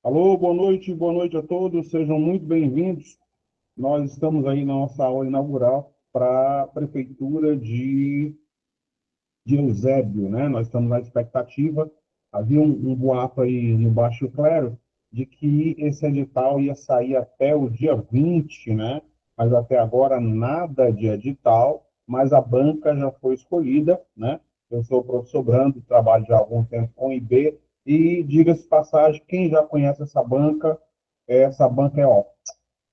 Alô, boa noite a todos, sejam muito bem-vindos. Nós estamos aí na nossa aula inaugural para a Prefeitura de Eusébio, né? Nós estamos na expectativa, havia um boato aí no Baixo Clero de que esse edital ia sair até o dia 20, né? Mas até agora nada de edital, mas a banca já foi escolhida, né? Eu sou o professor Brando, trabalho já há algum tempo com o IB, e diga-se de passagem, quem já conhece essa banca é, ó,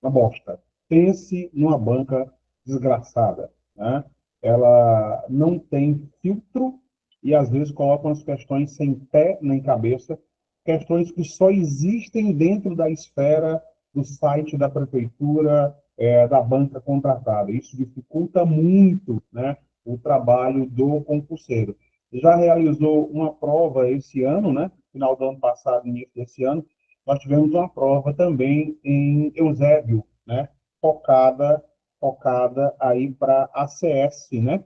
uma bosta. Pense numa banca desgraçada, né? Ela não tem filtro e às vezes coloca umas questões sem pé nem cabeça, questões que só existem dentro da esfera do site da prefeitura, da banca contratada. Isso dificulta muito, né, o trabalho do concurseiro. Já realizou uma prova esse ano, né? Final do ano passado, início desse ano, nós tivemos uma prova também em Eusébio, né? Focada, focada aí para ACS, né?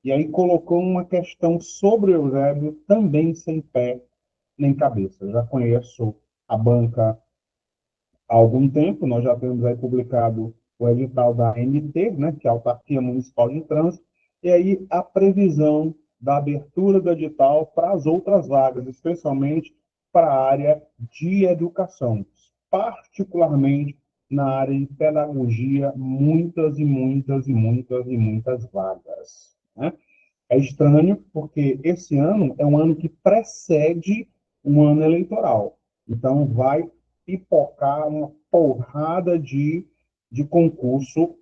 E aí colocou uma questão sobre o Eusébio também sem pé nem cabeça. Eu já conheço a banca há algum tempo, nós já temos aí publicado o edital da AMT, né, que é a Autarquia Municipal de Trânsito, e aí a previsão da abertura do edital para as outras vagas, especialmente para a área de educação, particularmente na área de pedagogia, muitas e muitas e muitas e muitas vagas, né? É estranho porque esse ano é um ano que precede um ano eleitoral. Então, vai pipocar uma porrada de concurso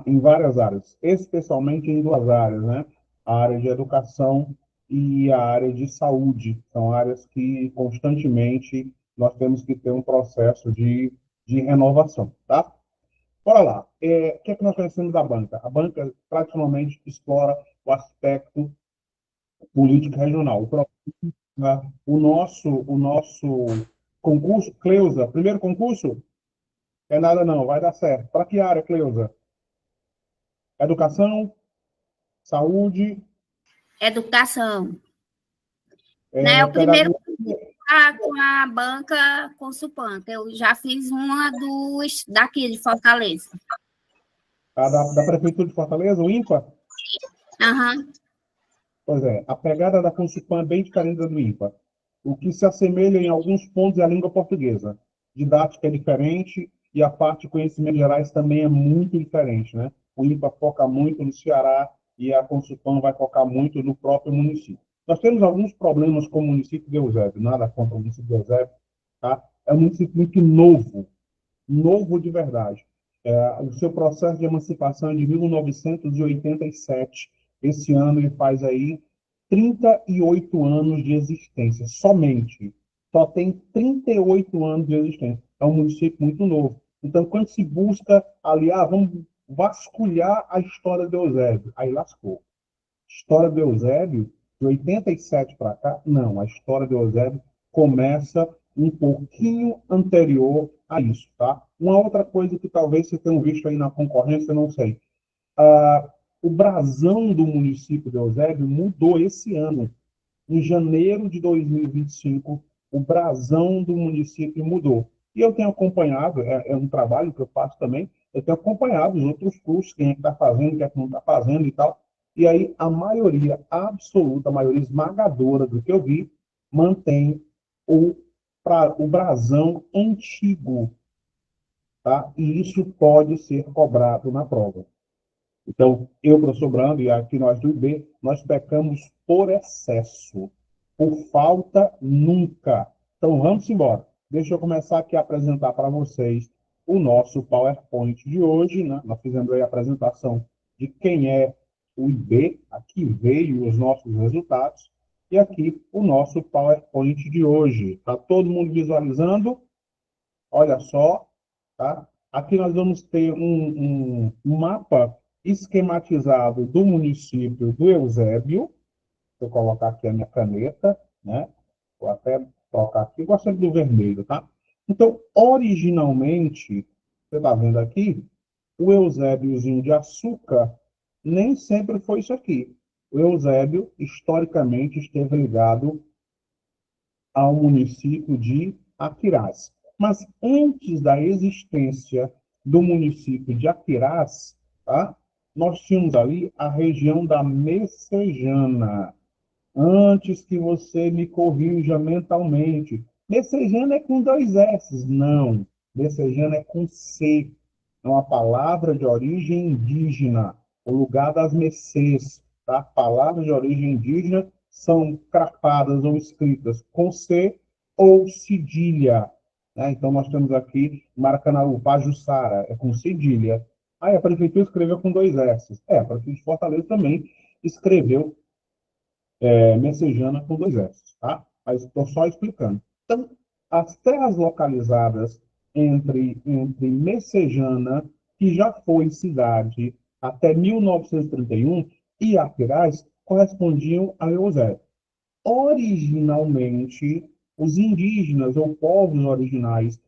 em várias áreas, especialmente em duas áreas, né? A área de educação e a área de saúde. São áreas que constantemente nós temos que ter um processo de renovação, tá? Bora lá. O que é que nós conhecemos da banca? A banca tradicionalmente explora o aspecto político regional. O nosso concurso, Cleusa, primeiro concurso? É nada não, vai dar certo. Para que área, Cleusa? Educação, saúde, Educação, né? O primeiro pedagogia. com a banca com Supan, que eu já fiz uma daqui de Fortaleza. Da Prefeitura de Fortaleza, o INPA? Aham. Pois é, a pegada da Consulpan é bem diferente da do INPA. O que se assemelha em alguns pontos é a língua portuguesa. Didática é diferente e a parte de conhecimentos gerais também é muito diferente, né? O INPA foca muito no Ceará e a Consulpan vai focar muito no próprio município. Nós temos alguns problemas com o município de Eusébio, nada contra o município de Eusébio, tá? É um município muito novo, novo de verdade. O seu processo de emancipação é de 1987. Esse ano ele faz aí 38 anos de existência, somente. Só tem 38 anos de existência. É um município muito novo. Então, quando se busca ali, vamos vasculhar a história de Eusébio, aí lascou. História de Eusébio, de 87 para cá, não. A história de Eusébio começa um pouquinho anterior a isso, tá? Uma outra coisa que talvez vocês tenham visto aí na concorrência, não sei. O brasão do município de Eusébio mudou esse ano. Em janeiro de 2025, o brasão do município mudou. E eu tenho acompanhado, é um trabalho que eu faço também, eu tenho acompanhado os outros cursos, quem é que está fazendo, quem é que não está fazendo e tal. E aí, a maioria absoluta, a maioria esmagadora do que eu vi, mantém o, o brasão antigo, tá? E isso pode ser cobrado na prova. Então, eu, professor Brando, e aqui nós do IB, nós pecamos por excesso. Por falta, nunca. Então, vamos embora. Deixa eu começar aqui a apresentar para vocês o nosso PowerPoint de hoje, né? Nós fizemos aí a apresentação de quem é o IB, aqui veio os nossos resultados, e aqui o nosso PowerPoint de hoje. Está todo mundo visualizando? Olha só, tá? Aqui nós vamos ter um mapa esquematizado do município do Eusébio. Vou colocar aqui a minha caneta, né? Vou até colocar aqui, eu gosto sempre do vermelho, tá? Então, originalmente, você está vendo aqui, o Eusébiozinho de Açúcar nem sempre foi isso aqui. O Eusébio, historicamente, esteve ligado ao município de Aquirás. Mas antes da existência do município de Aquirás, tá? Nós tínhamos ali a região da Messejana. Antes que você me corrija mentalmente. Messejana é com dois S. Não. Messejana é com C. É uma palavra de origem indígena. O lugar das Messês. Tá? Palavras de origem indígena são crafadas ou escritas com C ou cedilha. Né? Então, nós temos aqui Maracanaú, Pajuçara, é com cedilha. Aí a prefeitura escreveu com dois S. A prefeitura de Fortaleza também escreveu Messejana com dois S, tá? Mas estou só explicando. Então, as terras localizadas entre Messejana, que já foi cidade até 1931, e Aquiraz, correspondiam a Eusébio. Originalmente, os indígenas ou povos originários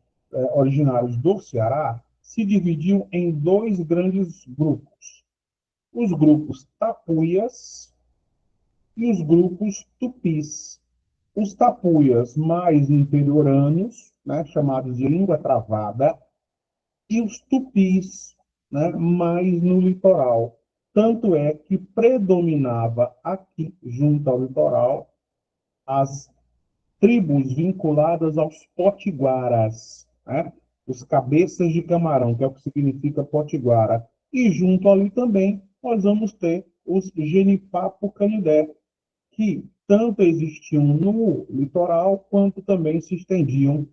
do Ceará se dividiam em dois grandes grupos. Os grupos tapuias e os grupos tupis. Os tapuias mais interioranos, né, chamados de língua travada, e os tupis, né, mais no litoral. Tanto é que predominava aqui, junto ao litoral, as tribos vinculadas aos potiguaras, né, os cabeças de camarão, que é o que significa potiguara. E junto ali também nós vamos ter os Genipapo-Canidé, que tanto existiam no litoral, quanto também se estendiam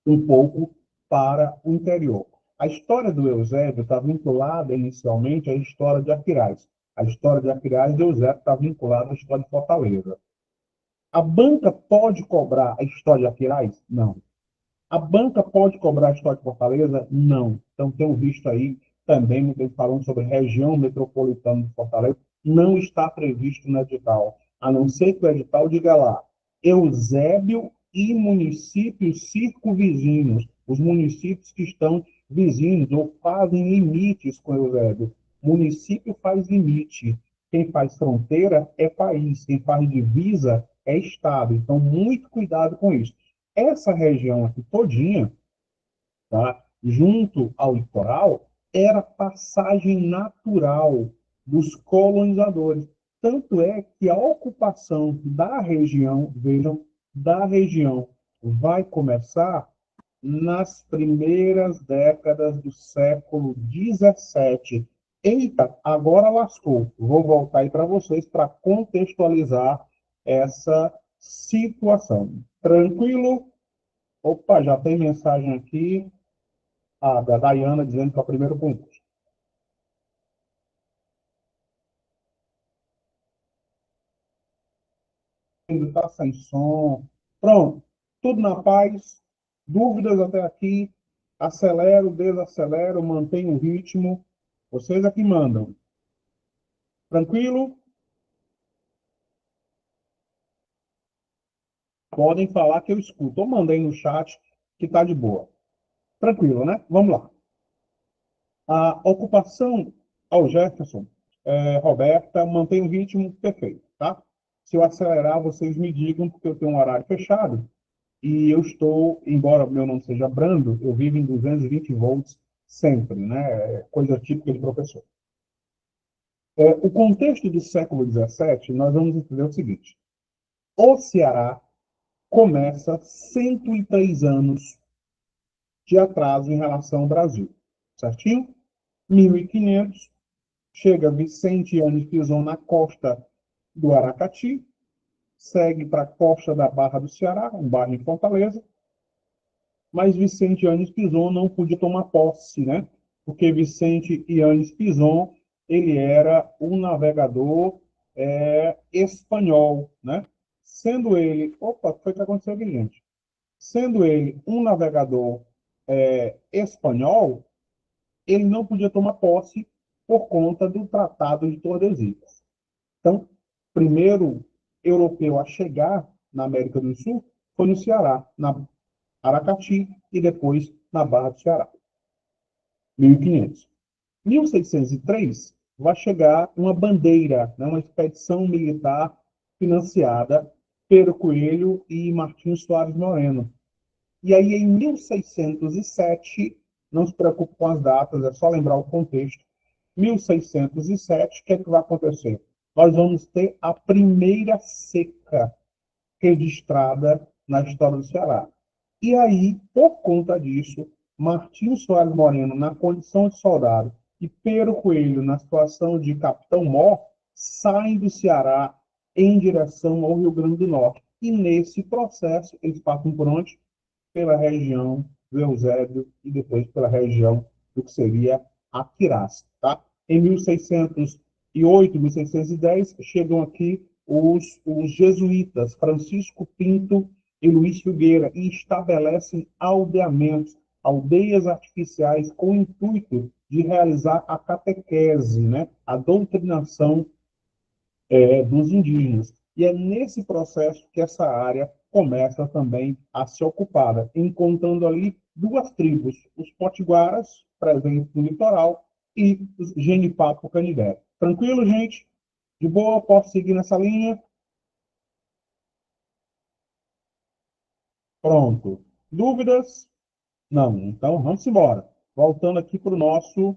um pouco para o interior. A história do Eusébio está vinculada inicialmente à história de Aquiraz. A história de Aquiraz e de Eusébio está vinculada à história de Fortaleza. A banca pode cobrar a história de Aquiraz? Não. A banca pode cobrar a história de Fortaleza? Não. Então, tenho visto aí também, muita falando sobre região metropolitana de Fortaleza, não está previsto no edital, a não ser que o edital diga lá, Eusébio e municípios circunvizinhos, os municípios que estão vizinhos ou fazem limites com Eusébio. Município faz limite, quem faz fronteira é país, quem faz divisa é estado. Então, muito cuidado com isso. Essa região aqui todinha, tá, junto ao litoral, era passagem natural dos colonizadores. Tanto é que a ocupação da região, vejam, da região, vai começar nas primeiras décadas do século XVII. Eita, agora lascou. Vou voltar aí para vocês para contextualizar essa situação. Tranquilo? Opa, já tem mensagem aqui, da Dayana dizendo que é o primeiro concurso. Está sem som. Pronto, tudo na paz. Dúvidas até aqui? Acelero, desacelero, mantenho o ritmo. Vocês aqui mandam. Tranquilo? Podem falar que eu escuto. Ou mandei no chat que está de boa. Tranquilo, né? Vamos lá. A ocupação ao Jefferson, Roberta, mantém o ritmo perfeito, tá? Se eu acelerar, vocês me digam, porque eu tenho um horário fechado e eu estou, embora o meu não seja brando, eu vivo em 220 volts sempre, né? Coisa típica de professor. O contexto do século XVII, nós vamos entender o seguinte. O Ceará começa 103 anos de atraso em relação ao Brasil, certinho? 1500, chega Vicente Yanes Pison na costa do Aracati, segue para a costa da Barra do Ceará, um bairro em Fortaleza, mas Vicente Yanes Pison não podia tomar posse, né? Porque Vicente Yanes Pison, ele era um navegador espanhol, né? Sendo ele, opa, foi o que aconteceu aqui, gente. Sendo ele um navegador espanhol, ele não podia tomar posse por conta do Tratado de Tordesilhas. Então, primeiro europeu a chegar na América do Sul foi no Ceará, na Aracati e depois na Barra do Ceará, 1500. 1603 vai chegar uma bandeira, né, uma expedição militar financiada Pedro Coelho e Martins Soares Moreno. E aí, em 1607, não se preocupe com as datas, é só lembrar o contexto. 1607, o que é que vai acontecer? Nós vamos ter a primeira seca registrada na história do Ceará. E aí, por conta disso, Martinho Soares Moreno, na condição de soldado, e Pedro Coelho, na situação de capitão-mor, saem do Ceará em direção ao Rio Grande do Norte. E nesse processo, eles passam por onde? Pela região do Eusébio e depois pela região do que seria Aquirás. Tá? Em 1608, 1610, chegam aqui os jesuítas, Francisco Pinto e Luiz Filgueira, e estabelecem aldeamentos, aldeias artificiais, com o intuito de realizar a catequese, né? A doutrinação dos indígenas. E é nesse processo que essa área começa também a ser ocupada, encontrando ali duas tribos, os potiguaras, presentes no litoral, e os Genipapo-Canibé. Tranquilo, gente? De boa? Posso seguir nessa linha? Pronto. Dúvidas? Não. Então, vamos embora. Voltando aqui para o nosso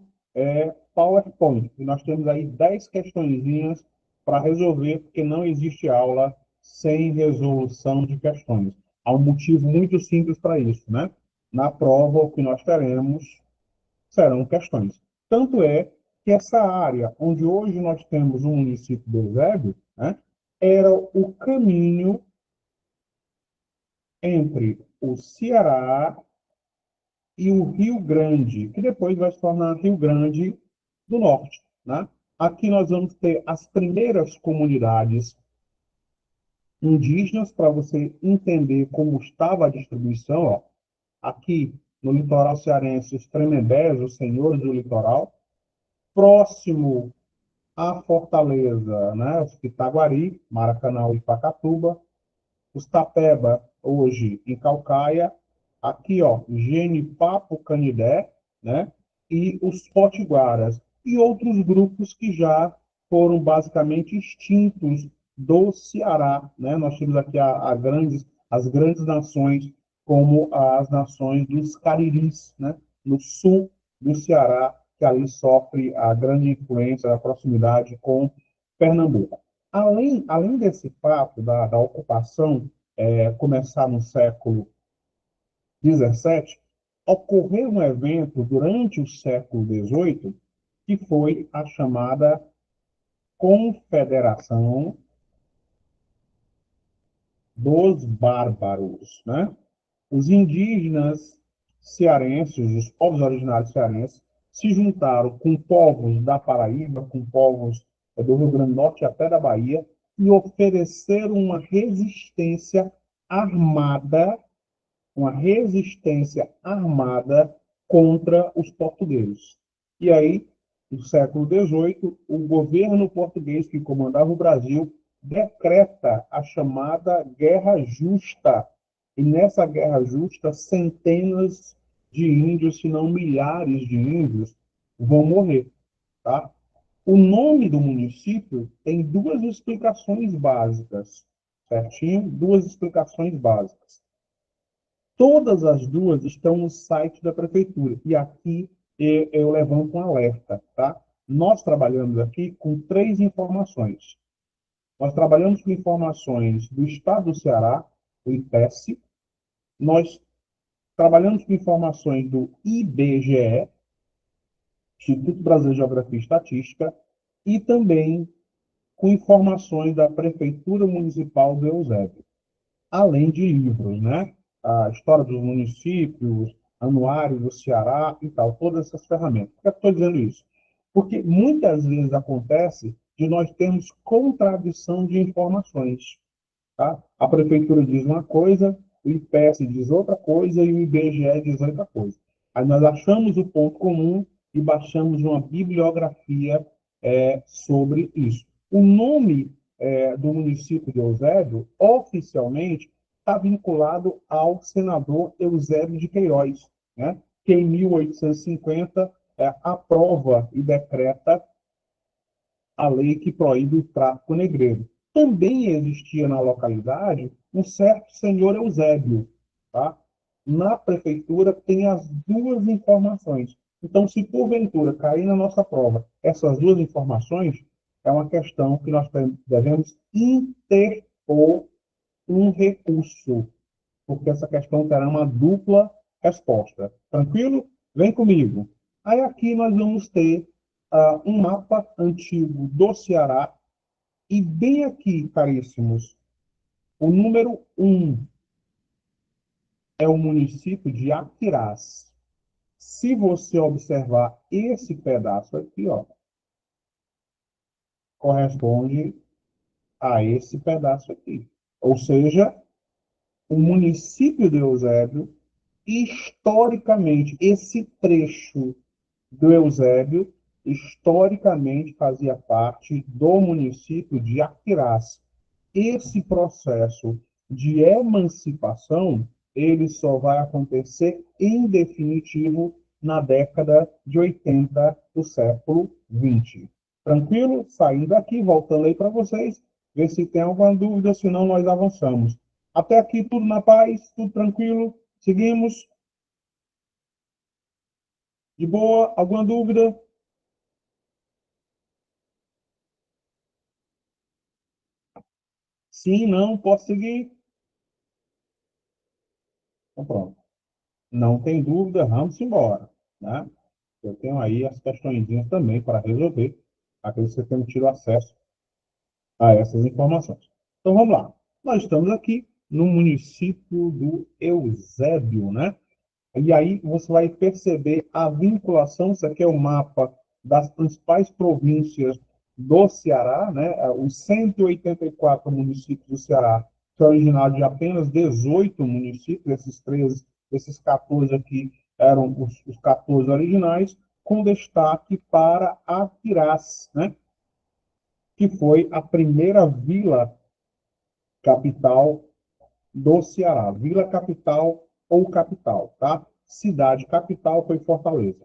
PowerPoint. E nós temos aí 10 questõezinhas para resolver, porque não existe aula sem resolução de questões. Há um motivo muito simples para isso, né? Na prova, o que nós teremos serão questões. Tanto é que essa área onde hoje nós temos o município de Eusébio, né, era o caminho entre o Ceará e o Rio Grande, que depois vai se tornar Rio Grande do Norte, né? Aqui nós vamos ter as primeiras comunidades indígenas, para você entender como estava a distribuição. Ó. Aqui no litoral cearense, os Tremembés, os senhores do litoral, próximo à Fortaleza, né? Os Pitaguari, Maracanã e Pacatuba, os Tapeba, hoje em Calcaia, aqui, ó, Genipapo Canidé, né? E os Potiguaras, e outros grupos que já foram basicamente extintos do Ceará, né? Nós temos aqui as grandes nações, como as nações dos Cariris, né? No sul do Ceará, que ali sofre a grande influência da proximidade com Pernambuco. Além desse fato da ocupação começar no século XVII, ocorreu um evento durante o século XVIII que foi a chamada Confederação dos Bárbaros, né? Os indígenas cearenses, os povos originários cearenses, se juntaram com povos da Paraíba, com povos do Rio Grande do Norte e até da Bahia, e ofereceram armada, uma resistência armada contra os portugueses. E aí, no século XVIII, o governo português que comandava o Brasil decreta a chamada Guerra Justa. E nessa Guerra Justa, centenas de índios, se não milhares de índios, vão morrer. Tá? O nome do município tem duas explicações básicas, certinho? Duas explicações básicas. Todas as duas estão no site da prefeitura. E aqui eu levanto um alerta, tá? Nós trabalhamos aqui com três informações. Nós trabalhamos com informações do Estado do Ceará, o IPESC. Nós trabalhamos com informações do IBGE, Instituto Brasileiro de Geografia e Estatística, e também com informações da Prefeitura Municipal do Eusébio, além de livros, né? A história dos municípios, anuário do Ceará e tal, todas essas ferramentas. Por que eu estou dizendo isso? Porque muitas vezes acontece de nós termos contradição de informações. Tá? A prefeitura diz uma coisa, o IPES diz outra coisa e o IBGE diz outra coisa. Aí nós achamos o ponto comum e baixamos uma bibliografia sobre isso. O nome do município de Eusébio, oficialmente, está vinculado ao senador Eusébio de Queiroz, né? Que em 1850 aprova e decreta a lei que proíbe o tráfico negreiro. Também existia na localidade um certo senhor Eusébio, tá? na prefeitura tem as duas informações. Então, se porventura cair na nossa prova essas duas informações, é uma questão que nós devemos interpor um recurso, porque essa questão terá uma dupla resposta. Tranquilo? Vem comigo. Aí aqui nós vamos ter um mapa antigo do Ceará, e bem aqui, caríssimos, o número 1 é o município de Aquirás. Se você observar esse pedaço aqui, ó, corresponde a esse pedaço aqui. Ou seja, o município de Eusébio, historicamente, esse trecho do Eusébio, historicamente fazia parte do município de Aquirás. Esse processo de emancipação, ele só vai acontecer em definitivo na década de 80 do século XX. Tranquilo? Saindo aqui, voltando aí para vocês, ver se tem alguma dúvida, senão nós avançamos. Até aqui tudo na paz, tudo tranquilo, seguimos. De boa, alguma dúvida? Sim, não, posso seguir? Então pronto. Não tem dúvida, vamos embora, né? Eu tenho aí as questõezinhas também para resolver, aqueles que tenham tido acesso a essas informações. Então vamos lá. Nós estamos aqui no município do Eusébio, né? E aí você vai perceber a vinculação, isso aqui é o mapa das principais províncias do Ceará, né? Os 184 municípios do Ceará, que é originário de apenas 18 municípios, esses 14 aqui eram os 14 originais, com destaque para Aquirás, né? Que foi a primeira vila capital do Ceará. Vila capital ou capital, tá? Cidade capital foi Fortaleza.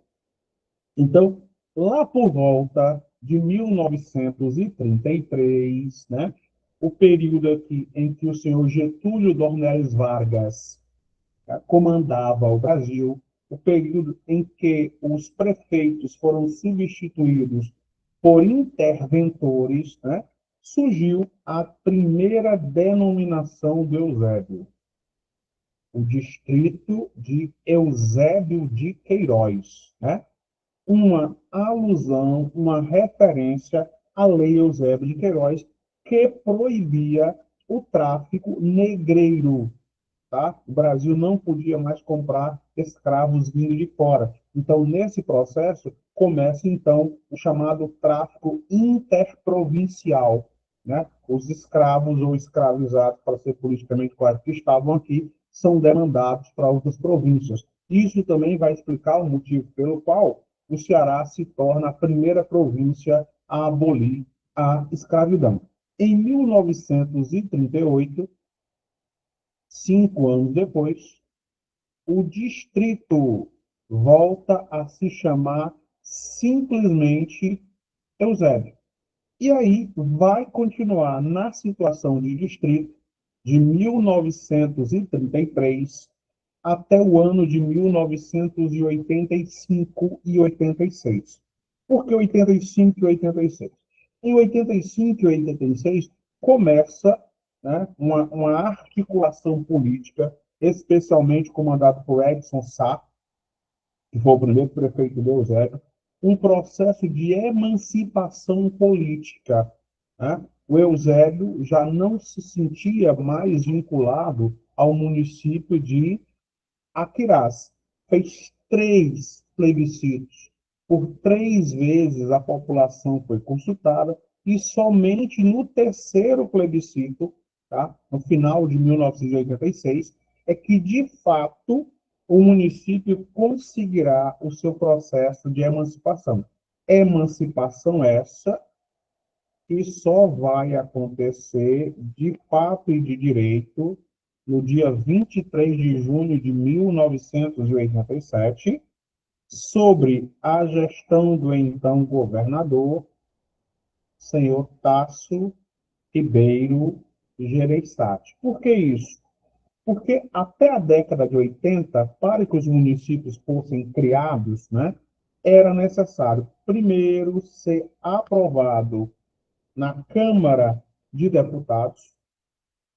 Então, lá por volta de 1933, né, o período aqui em que o senhor Getúlio Dornelles Vargas comandava o Brasil, o período em que os prefeitos foram substituídos por interventores, né, surgiu a primeira denominação do Eusébio, o distrito de Eusébio de Queiroz, né? Uma alusão, uma referência à Lei Eusébio de Queiroz, que proibia o tráfico negreiro, tá? O Brasil não podia mais comprar escravos vindo de fora. Então, nesse processo, começa, então, o chamado tráfico interprovincial, né? Os escravos ou escravizados, para ser politicamente correto, que estavam aqui, são demandados para outras províncias. Isso também vai explicar o motivo pelo qual o Ceará se torna a primeira província a abolir a escravidão. Em 1938, 5 anos depois, o distrito volta a se chamar simplesmente Eusébio. E aí vai continuar na situação de distrito de 1933 até o ano de 1985 e 86. Por que 85 e 86? Em 85 e 86 começa, né, uma articulação política, especialmente comandada por Edson Sá, que foi o primeiro prefeito de Eusébio, um processo de emancipação política, né? O Eusébio já não se sentia mais vinculado ao município de Aquirás. Fez 3 plebiscitos. Por 3 vezes a população foi consultada e somente no terceiro plebiscito, tá, no final de 1986, é que, de fato, o município conseguirá o seu processo de emancipação. Emancipação essa que só vai acontecer de fato e de direito no dia 23 de junho de 1987, sobre a gestão do então governador, senhor Tasso Ribeiro Gereissati. Por que isso? Porque até a década de 80, para que os municípios fossem criados, né, era necessário primeiro ser aprovado na Câmara de Deputados,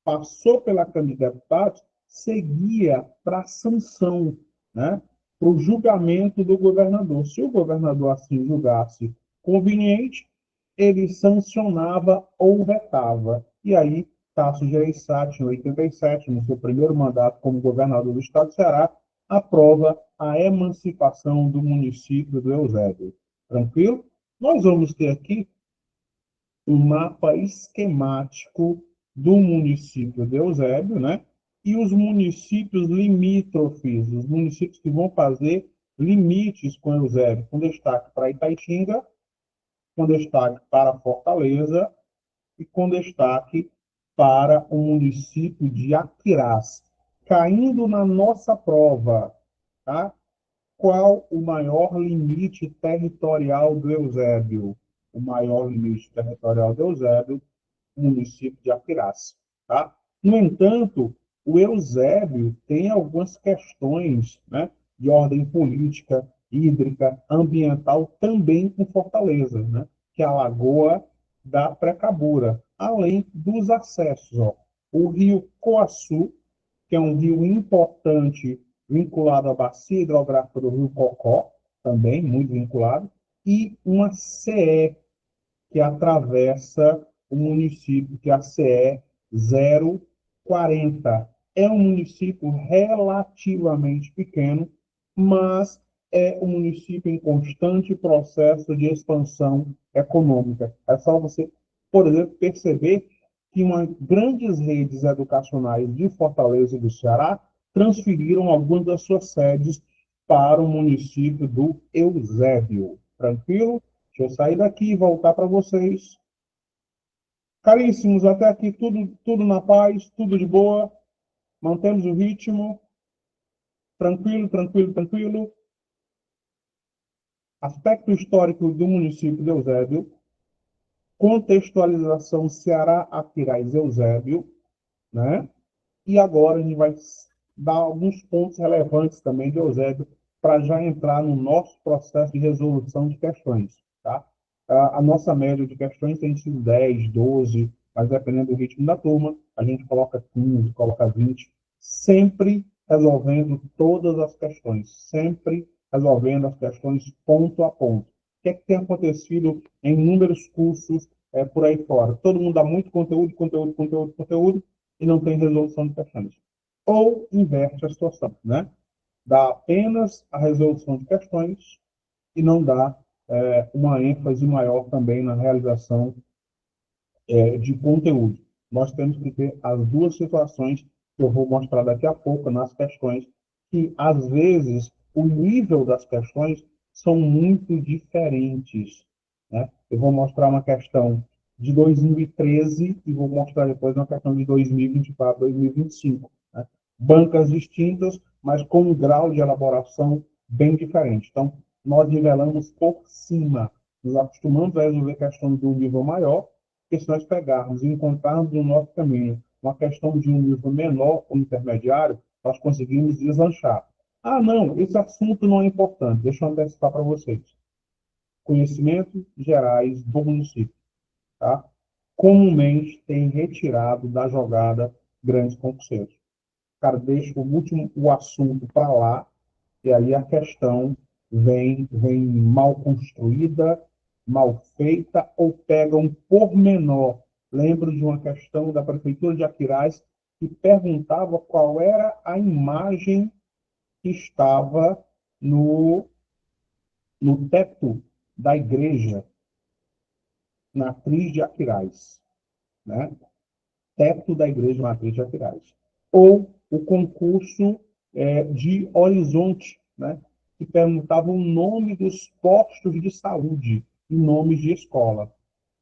passou pela Câmara de Deputados, seguia para a sanção, né, para o julgamento do governador. Se o governador assim julgasse conveniente, ele sancionava ou vetava. E aí, Tasso Gereissati, em 87, no seu primeiro mandato como governador do estado do Ceará, aprova a emancipação do município do Eusébio. Tranquilo? Nós vamos ter aqui um mapa esquemático do município de Eusébio, né? E os municípios limítrofes, os municípios que vão fazer limites com Eusébio, com destaque para Itaitinga, com destaque para Fortaleza e com destaque para o município de Aquirás. Caindo na nossa prova, tá? Qual o maior limite territorial do Eusébio? O maior limite territorial do Eusébio, o município de Aquirás, tá? No entanto, o Eusébio tem algumas questões, né, de ordem política, hídrica, ambiental, também com Fortaleza, né, que é a Lagoa da Precabura, além dos acessos. Ó. O rio Coaçu, que é um rio importante vinculado à bacia hidrográfica do rio Cocó, também muito vinculado, e uma CE que atravessa o município, que é a CE 040. É um município relativamente pequeno, mas é um município em constante processo de expansão econômica. É só você, por exemplo, perceber que grandes redes educacionais de Fortaleza e do Ceará transferiram algumas das suas sedes para o município do Eusébio. Tranquilo? Deixa eu sair daqui e voltar para vocês. Caríssimos, até aqui tudo na paz, tudo de boa. Mantemos o ritmo. Tranquilo, tranquilo, tranquilo. Aspecto histórico do município de Eusébio. Contextualização Ceará, Aquiraz, Eusébio, né? E agora a gente vai dar alguns pontos relevantes também de Eusébio para já entrar no nosso processo de resolução de questões, tá? A nossa média de questões tem sido 10, 12, mas dependendo do ritmo da turma, a gente coloca 15, coloca 20, sempre resolvendo todas as questões, sempre resolvendo as questões ponto a ponto. O que é que tem acontecido em inúmeros cursos por aí fora? Todo mundo dá muito conteúdo, conteúdo, conteúdo, conteúdo, e não tem resolução de questões. Ou inverte a situação, né? Dá apenas a resolução de questões e não dá uma ênfase maior também na realização de conteúdo. Nós temos que ter as duas situações que eu vou mostrar daqui a pouco nas questões, que às vezes o nível das questões são muito diferentes. Né? Eu vou mostrar uma questão de 2013 e vou mostrar depois uma questão de 2024, 2025. Né? Bancas distintas, mas com um grau de elaboração bem diferente. Então, nós nivelamos por cima, nos acostumamos a resolver questões de um nível maior, porque se nós pegarmos e encontrarmos no nosso caminho uma questão de um nível menor ou intermediário, nós conseguimos deslanchar. Ah, não, esse assunto não é importante. Deixa eu antecipar para vocês. Conhecimentos gerais do município, tá? Comumente tem retirado da jogada grandes concurseiros. O cara deixa o assunto para lá, e aí a questão vem mal construída, mal feita, ou pega um pormenor. Lembro de uma questão da Prefeitura de Aquiraz que perguntava qual era a imagem que estava no teto da igreja, na Matriz de Aquiraz, né? Teto da Igreja Matriz de Aquiraz. Ou o concurso de Horizonte, né? Que perguntava o nome dos postos de saúde e nomes de escola.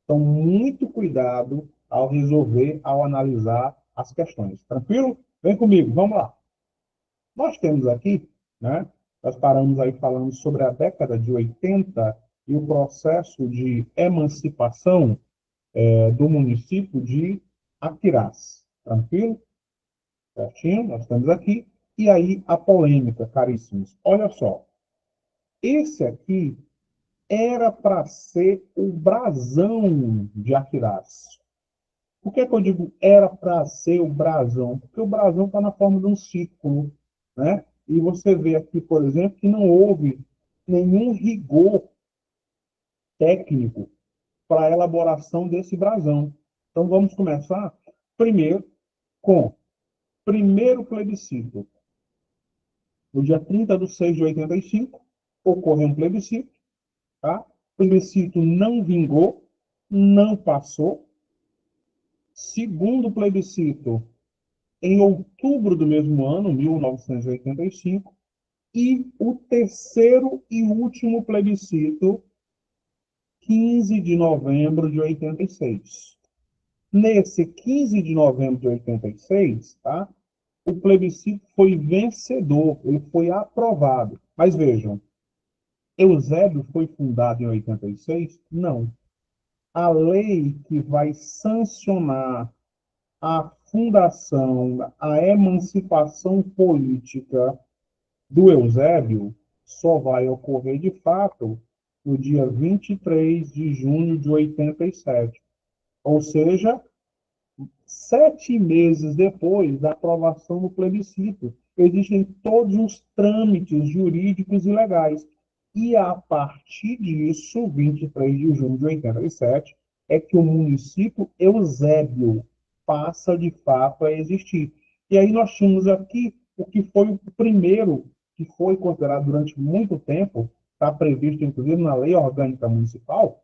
Então, muito cuidado ao resolver, ao analisar as questões. Tranquilo? Vem comigo, vamos lá. Nós temos aqui, né? Nós paramos aí falando sobre a década de 80 e o processo de emancipação do município de Aquiraz. Tranquilo? Certinho? Nós estamos aqui. E aí a polêmica, caríssimos. Olha só. Esse aqui era para ser o brasão de Aquiraz. Por que que eu digo era para ser o brasão? Porque o brasão está na forma de um círculo, né? E você vê aqui, por exemplo, que não houve nenhum rigor técnico para a elaboração desse brasão. Então vamos começar primeiro com o primeiro plebiscito. No dia 30 de 6 de 85, ocorreu um plebiscito, tá? O plebiscito não vingou, não passou. Segundo plebiscito, em outubro do mesmo ano, 1985, e o terceiro e último plebiscito, 15 de novembro de 86. Nesse 15 de novembro de 86, tá? O plebiscito foi vencedor, ele foi aprovado. Mas vejam, Eusébio foi fundado em 86? Não. A lei que vai sancionar a fundação, a emancipação política do Eusébio só vai ocorrer de fato no dia 23 de junho de 87. Ou seja, 7 meses depois da aprovação do plebiscito. Existem todos os trâmites jurídicos e legais. E a partir disso, 23 de junho de 87, é que o município Eusébio passa de fato a existir. E aí nós tínhamos aqui o que foi o primeiro, que foi considerado durante muito tempo, está previsto inclusive na Lei Orgânica Municipal,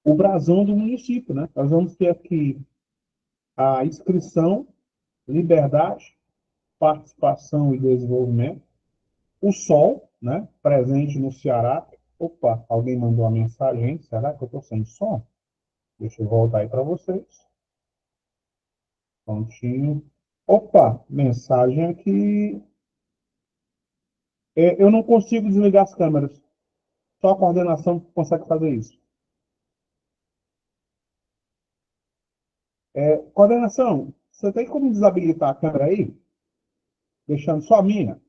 o brasão do município, né? Nós vamos ter aqui a inscrição, liberdade, participação e desenvolvimento, o sol, né, presente no Ceará. Opa, alguém mandou uma mensagem, será que eu estou sem som? Deixa eu voltar aí para vocês. Prontinho. Opa, mensagem aqui. Eu não consigo desligar as câmeras. Só a coordenação consegue fazer isso. Coordenação, você tem como desabilitar a câmera aí? Deixando só a minha?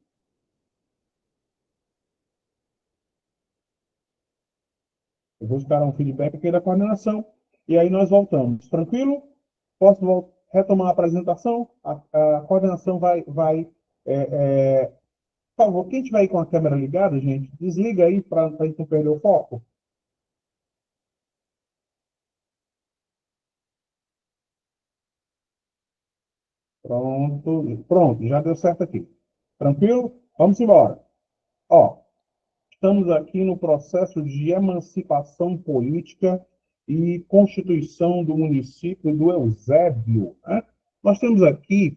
Eu vou esperar um feedback aqui da coordenação. E aí nós voltamos. Tranquilo? Posso retomar a apresentação? A coordenação vai por favor, quem tiver aí com a câmera ligada, gente, desliga aí para a gente não perder o foco. Pronto, pronto, já deu certo aqui. Tranquilo? Vamos embora. Ó, estamos aqui no processo de emancipação política e constituição do município do Eusébio, né? Nós temos aqui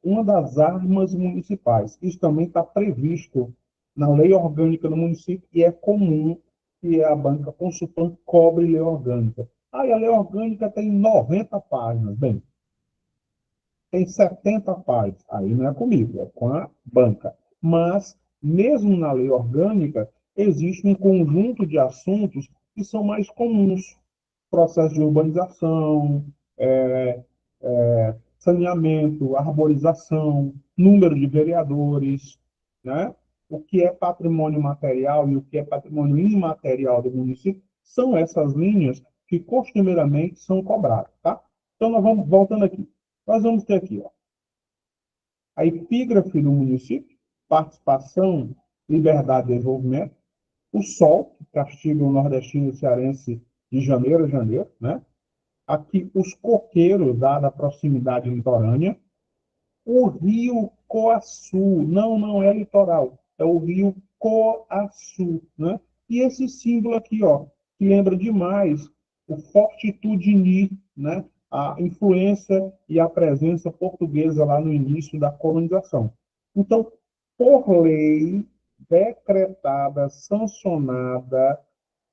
uma das armas municipais. Isso também está previsto na lei orgânica do município e é comum que a banca Consulpan cobre lei orgânica. Ah, e a lei orgânica tem 90 páginas. Bem, tem 70 páginas. Aí não é comigo, é com a banca. Mas, mesmo na lei orgânica, existe um conjunto de assuntos que são mais comuns. Processo de urbanização, saneamento, arborização, número de vereadores, né? O que é patrimônio material e o que é patrimônio imaterial do município, são essas linhas que costumeiramente são cobradas, tá? Então, nós vamos, voltando aqui, nós vamos ter aqui, ó, a epígrafe do município, participação, liberdade e desenvolvimento, o sol, que castiga o nordestino e o cearense de janeiro a janeiro, né? Aqui, os coqueiros, dada a proximidade litorânea, o rio Coaçu, não é litoral, é o rio Coaçu, né? E esse símbolo aqui, ó, que lembra demais o Fortitudini, né? A influência e a presença portuguesa lá no início da colonização. Então, por lei decretada, sancionada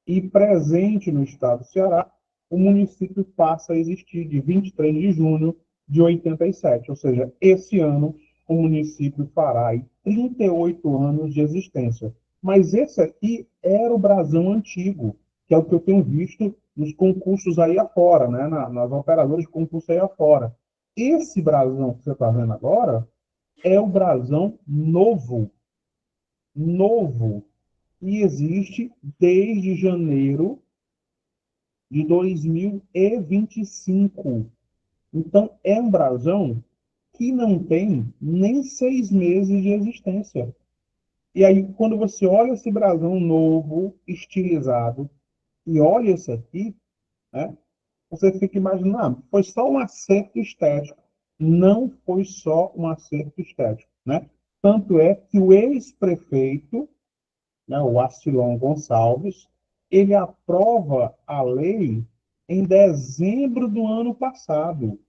e presente no estado do Ceará, o município passa a existir de 23 de junho de 87, ou seja, esse ano o município fará aí 38 anos de existência. Mas esse aqui era o brasão antigo, que é o que eu tenho visto nos concursos aí afora, né? Nas operadoras de concurso aí afora. Esse brasão que você está vendo agora é o brasão novo, novo, e existe desde janeiro de 2025. Então, é um brasão que não tem nem 6 meses de existência. E aí, quando você olha esse brasão novo, estilizado, e olha esse aqui, né, você fica imaginando, foi só um acerto estético. Não foi só um acerto estético, né? Tanto é que o ex-prefeito, né, o Astilon Gonçalves, ele aprova a lei em dezembro do ano passado,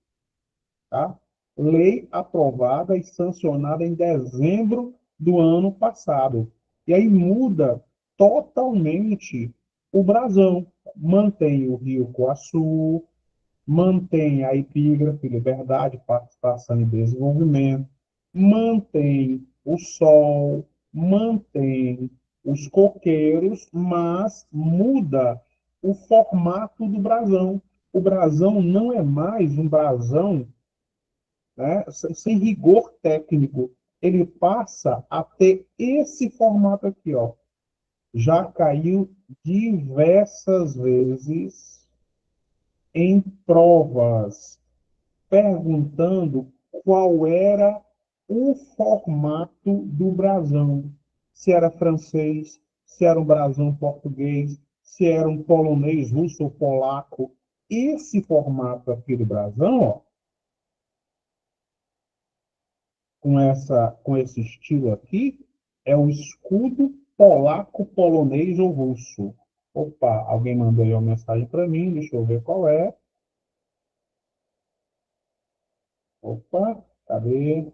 tá? Lei aprovada e sancionada em dezembro do ano passado. E aí muda totalmente o brasão. Mantém o Rio Coaçu, mantém a epígrafe liberdade, participação e desenvolvimento, mantém o sol, mantém os coqueiros, mas muda o formato do brasão. O brasão não é mais um brasão, né, sem rigor técnico. Ele passa a ter esse formato aqui, ó. Já caiu diversas vezes em provas perguntando qual era o formato do brasão. Se era francês, se era um brasão português, se era um polonês, russo ou polaco. Esse formato aqui do brasão, ó, com esse estilo aqui, é o escudo polaco, polonês ou russo. Opa, alguém mandou aí uma mensagem para mim, deixa eu ver qual é. Opa, cadê?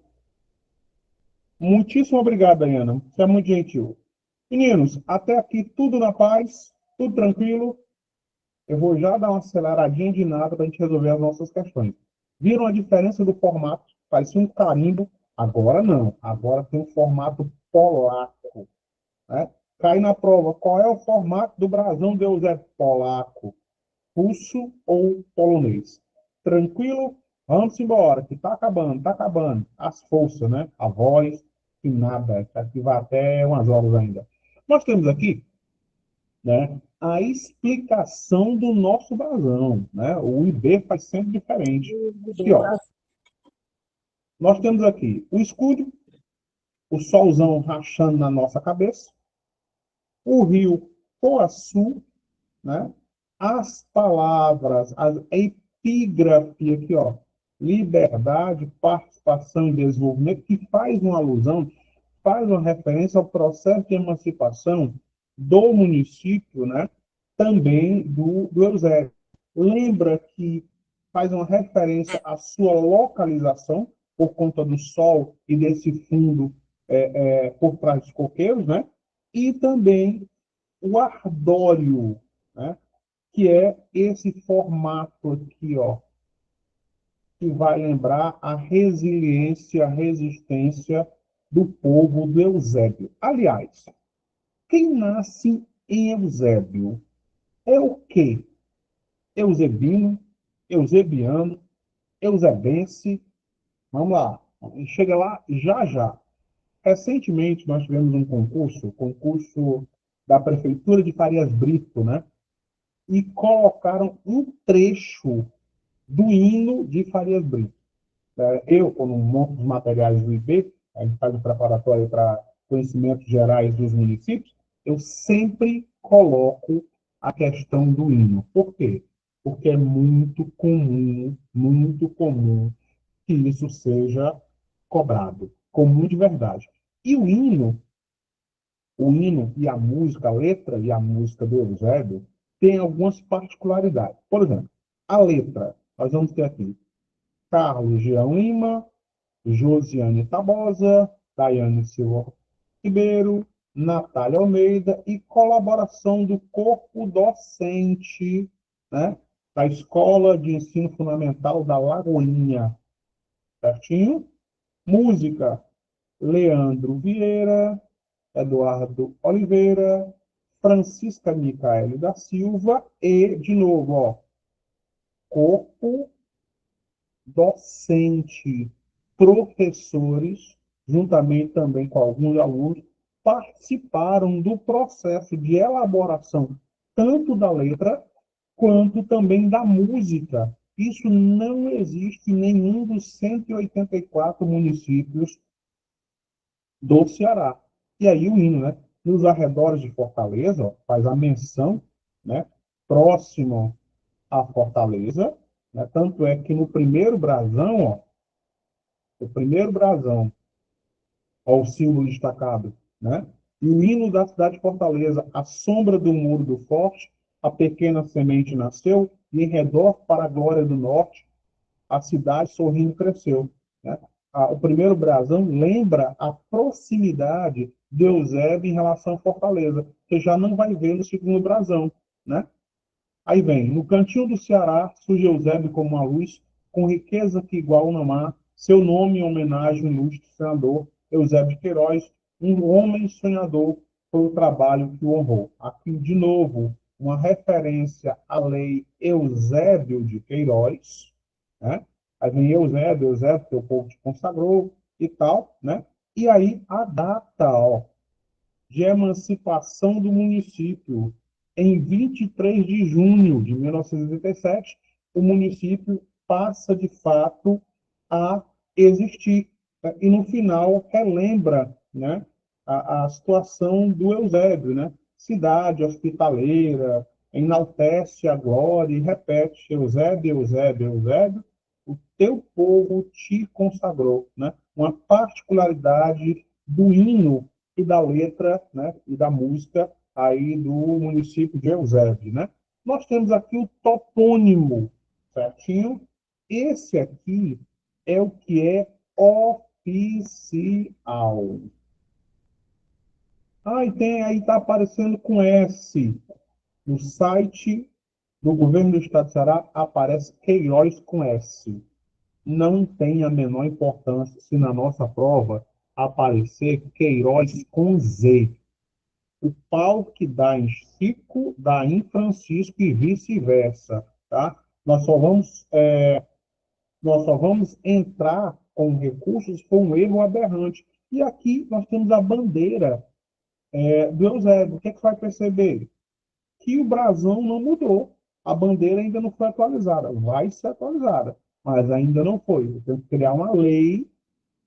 Muitíssimo obrigado, Dayana. Você é muito gentil. Meninos, até aqui tudo na paz, tudo tranquilo. Eu vou já dar uma aceleradinha de nada para a gente resolver as nossas questões. Viram a diferença do formato? Parecia um carimbo. Agora não. Agora tem um formato polaco, né? Cai na prova. Qual é o formato do brasão Deus é polaco? Russo ou polonês? Tranquilo? Vamos embora, que tá acabando, tá acabando. As forças, né? A voz, que nada. Isso aqui vai até umas horas ainda. Nós temos aqui, né, a explicação do nosso brasão, né? O IB faz sempre diferente. Aqui, ó. Nós temos aqui o escudo, o solzão rachando na nossa cabeça, o rio Poaçu, né? As palavras, a epígrafe aqui, ó, liberdade, participação e desenvolvimento, que faz uma alusão, faz uma referência ao processo de emancipação do município, né? Também do Eusébio. Lembra que faz uma referência à sua localização, por conta do sol e desse fundo por trás dos coqueiros, né? E também o ardório, né? Que é esse formato aqui, ó, que vai lembrar a resiliência, a resistência do povo do Eusébio. Aliás, quem nasce em Eusébio é o quê? Eusebino, eusebiano, eusebense. Vamos lá, chega lá já já. Recentemente nós tivemos um concurso da Prefeitura de Farias Brito, né? E colocaram um trecho do hino de Farias Brito. Eu, como monto dos materiais do IB, a gente faz o preparatório para conhecimentos gerais dos municípios, eu sempre coloco a questão do hino. Por quê? Porque é muito comum que isso seja cobrado, comum de verdade. E o hino e a música, a letra e a música do Eusébio, tem algumas particularidades. Por exemplo, a letra, nós vamos ter aqui Carlos Jean Lima, Josiane Tabosa, Daiane Silva Ribeiro, Natália Almeida e colaboração do corpo docente, né, da Escola de Ensino Fundamental da Lagoinha, certinho? Música, Leandro Vieira, Eduardo Oliveira, Francisca Micaele da Silva e, de novo, ó, corpo docente, professores, juntamente também com alguns alunos, participaram do processo de elaboração tanto da letra quanto também da música. Isso não existe em nenhum dos 184 municípios do Ceará. E aí o hino, né? Nos arredores de Fortaleza, ó, faz a menção, né? Próximo à Fortaleza, né? Tanto é que no primeiro brasão, ó, o primeiro brasão, ó, o símbolo destacado, né? E o hino da cidade de Fortaleza, a sombra do muro do forte, a pequena semente nasceu, e em redor para a glória do norte, a cidade sorrindo cresceu. Né? O primeiro brasão lembra a proximidade de Eusébio em relação à Fortaleza. Você já não vai ver no segundo brasão. Né? Aí vem, no cantinho do Ceará, surge Eusébio como uma luz, com riqueza que igual não há, seu nome em homenagem ao ilustre senador Eusébio de Queiroz, um homem sonhador, foi o trabalho que o honrou. Aqui, de novo, uma referência à lei Eusébio de Queiroz, né? Aí vem Eusébio, Eusébio, que o povo te consagrou e tal, né? E aí a data, ó, de emancipação do município. Em 23 de junho de 1987, o município passa, de fato, a existir. E, no final, relembra, né, a situação do Eusébio, né? Cidade hospitaleira, enaltece a glória e repete: Eusébio, Eusébio, Eusébio, o teu povo te consagrou. Né? Uma particularidade do hino e da letra, né, e da música aí do município de Eusébio, né? Nós temos aqui o topônimo, certinho? Esse aqui é o que é oficial. Ah, e tem aí, está aparecendo com S. No site do governo do estado de Ceará aparece Queiroz com S. Não tem a menor importância se na nossa prova aparecer Queiroz com Z. O pau que dá em Chico, dá em Francisco e vice-versa, tá? Nós só vamos entrar com recursos com um erro aberrante. E aqui nós temos a bandeira do Eusébio. O que, é que vai perceber? Que o brasão não mudou. A bandeira ainda não foi atualizada. Vai ser atualizada, mas ainda não foi. Eu tenho que criar uma lei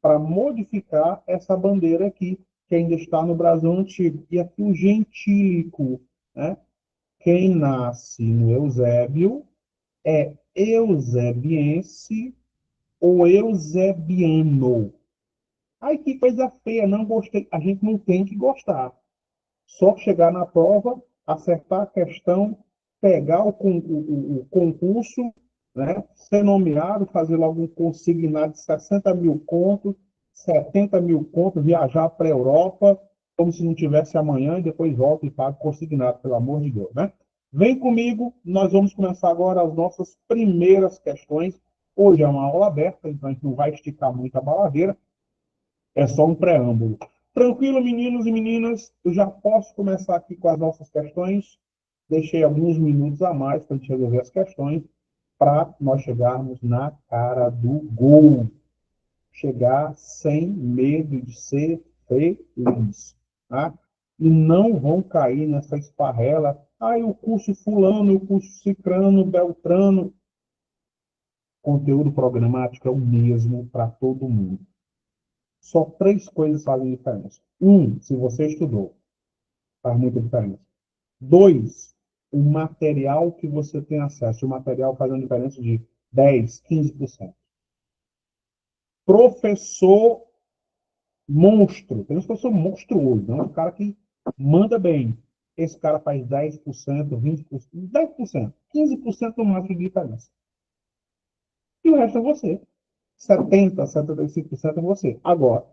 para modificar essa bandeira aqui, que ainda está no brasão antigo. E aqui o gentílico, né? Quem nasce no Eusébio é eusebiense ou eusebiano. Ai, que coisa feia, não gostei. A gente não tem que gostar. Só chegar na prova, acertar a questão, pegar o concurso, né, ser nomeado, fazer logo um consignado de 60 mil contos, 70 mil contos, viajar para a Europa, como se não tivesse amanhã, e depois volta e paga consignado, pelo amor de Deus. Né? Vem comigo, nós vamos começar agora as nossas primeiras questões. Hoje é uma aula aberta, então a gente não vai esticar muito a baladeira, é só um preâmbulo. Tranquilo, meninos e meninas? Eu já posso começar aqui com as nossas questões. Deixei alguns minutos a mais para a gente resolver as questões, para nós chegarmos na cara do gol. Chegar sem medo de ser feliz. Tá? E não vão cair nessa esparrela. Ah, o curso fulano, o curso cicrano, beltrano. Conteúdo programático é o mesmo para todo mundo. Só três coisas fazem diferença. Um, se você estudou, faz muita diferença. Dois, o material que você tem acesso. O material faz uma diferença de 10, 15%. Professor monstro. Tem um professor monstruoso, não é um cara que manda bem. Esse cara faz 10%, 20%, 10%, 15% no máximo de diferença. E o resto é você. 70%, 75% é você. Agora,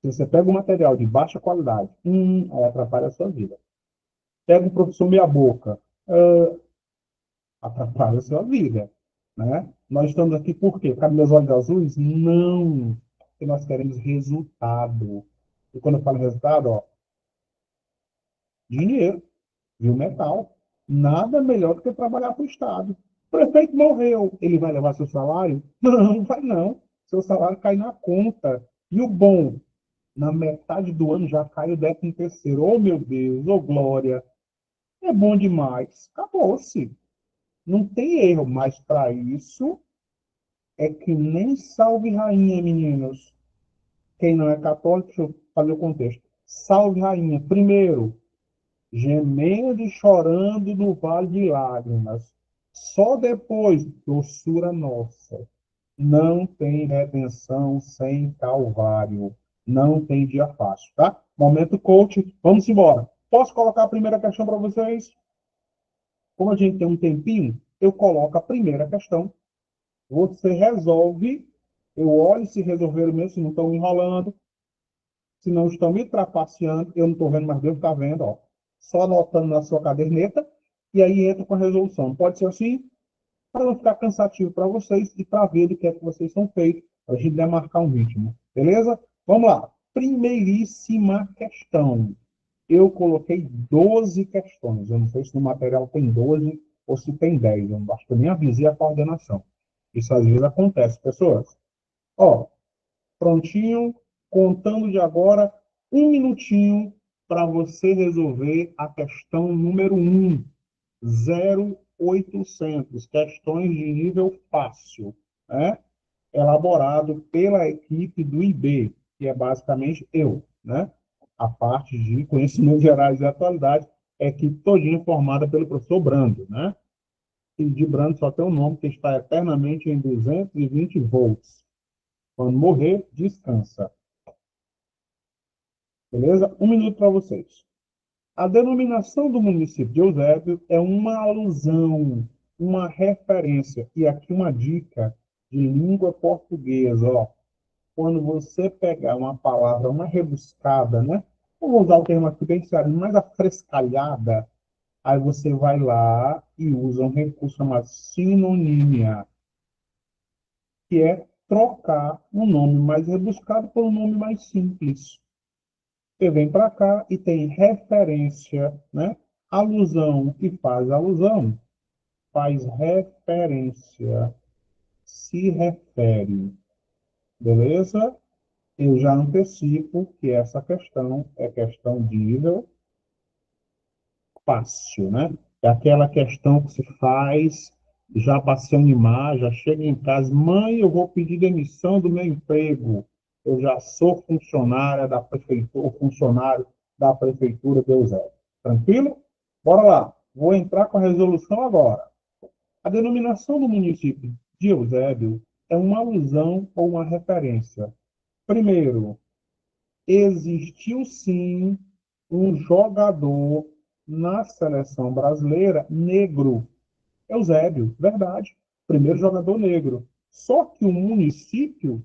se você pega um material de baixa qualidade, aí atrapalha a sua vida. Pega um professor meia boca, atrapalha a sua vida. Né? Nós estamos aqui por quê? Cabe meus olhos azuis? Não. Porque nós queremos resultado. E quando eu falo resultado, ó, dinheiro, viu? Metal. Nada melhor do que trabalhar para o Estado. prefeito morreu, ele vai levar seu salário? Não, vai não. Seu salário cai na conta. E o bom, na metade do ano já cai o 13º. Oh, meu Deus, oh, glória. É bom demais. Acabou-se. Não tem erro, mas para isso é que nem salve rainha, meninos. Quem não é católico, deixa eu fazer o contexto. Salve rainha. Primeiro, gemendo e chorando no vale de lágrimas. Só depois, doçura nossa. Não tem redenção sem calvário. Não tem dia fácil, tá? Momento coach, vamos embora. Posso colocar a primeira questão para vocês? Como a gente tem um tempinho, eu coloco a primeira questão. Você resolve, eu olho se resolveram mesmo, se não estão me enrolando, se não estão me trapaceando, eu não estou vendo, mas Deus está vendo, ó. Só anotando na sua caderneta, e aí entra com a resolução. Pode ser assim, para não ficar cansativo para vocês e para ver do que é que vocês são feitos, a gente demarcar um ritmo. Beleza? Vamos lá. Primeiríssima questão. Eu coloquei 12 questões. Eu não sei se no material tem 12 ou se tem 10. Eu acho que eu nem avisei a coordenação. Isso às vezes acontece, pessoas. Ó, prontinho, contando de agora, um minutinho para você resolver a questão número 1. 0800, questões de nível fácil, né? Elaborado pela equipe do IB, que é basicamente eu, né? A parte de conhecimentos gerais e atualidade, é a equipe todinha formada pelo professor Brando, né? E de Brando só tem um nome que está eternamente em 220 volts. Quando morrer, descansa. Beleza? Um minuto para vocês. A denominação do município de Eusébio é uma alusão, uma referência. E aqui uma dica de língua portuguesa, ó. Quando você pegar uma palavra, uma rebuscada, né? Vou usar o termo aqui bem sério, mais afrescalhada, aí você vai lá e usa um recurso chamado sinonímia, que é trocar um nome mais rebuscado por um nome mais simples. Você vem para cá e tem referência, né? Alusão que faz alusão, faz referência, se refere. Beleza? Eu já antecipo que essa questão é questão de nível fácil, né? É aquela questão que se faz já para se animar, já chega em casa, mãe, eu vou pedir demissão do meu emprego. Eu já sou funcionária da prefeitura, funcionário da prefeitura de Eusébio. Tranquilo? Bora lá. Vou entrar com a resolução agora. A denominação do município de Eusébio é uma alusão ou uma referência. Primeiro, existiu sim um jogador na seleção brasileira negro. Eusébio, verdade. Primeiro jogador negro. Só que o município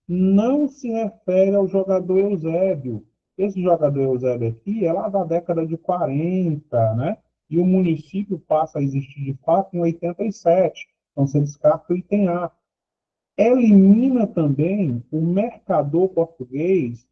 não se refere ao jogador Eusébio. Esse jogador Eusébio aqui é lá da década de 40, né? E o município passa a existir de fato em 87. Então, você descarta o item A. Elimina também o mercador português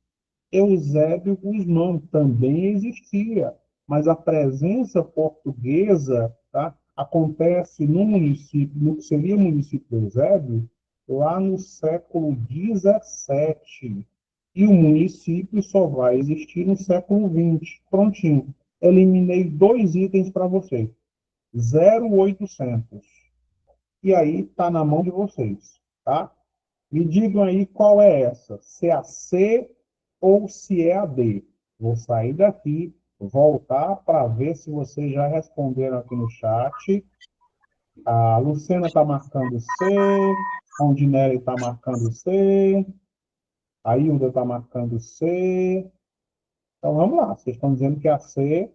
Eusébio Guzmão, também existia, mas a presença portuguesa, tá, acontece no município, no que seria o município de Eusébio, lá no século XVII. E o município só vai existir no século XX. Prontinho. Eliminei 2 itens para vocês. 0800. E aí está na mão de vocês, tá? Me digam aí qual é essa, se é a C ou se é a D. Vou sair daqui, voltar para ver se vocês já responderam aqui no chat. A Luciana está marcando C, a Ondinelli está marcando C, a Hilda está marcando C. Então vamos lá, vocês estão dizendo que é a C,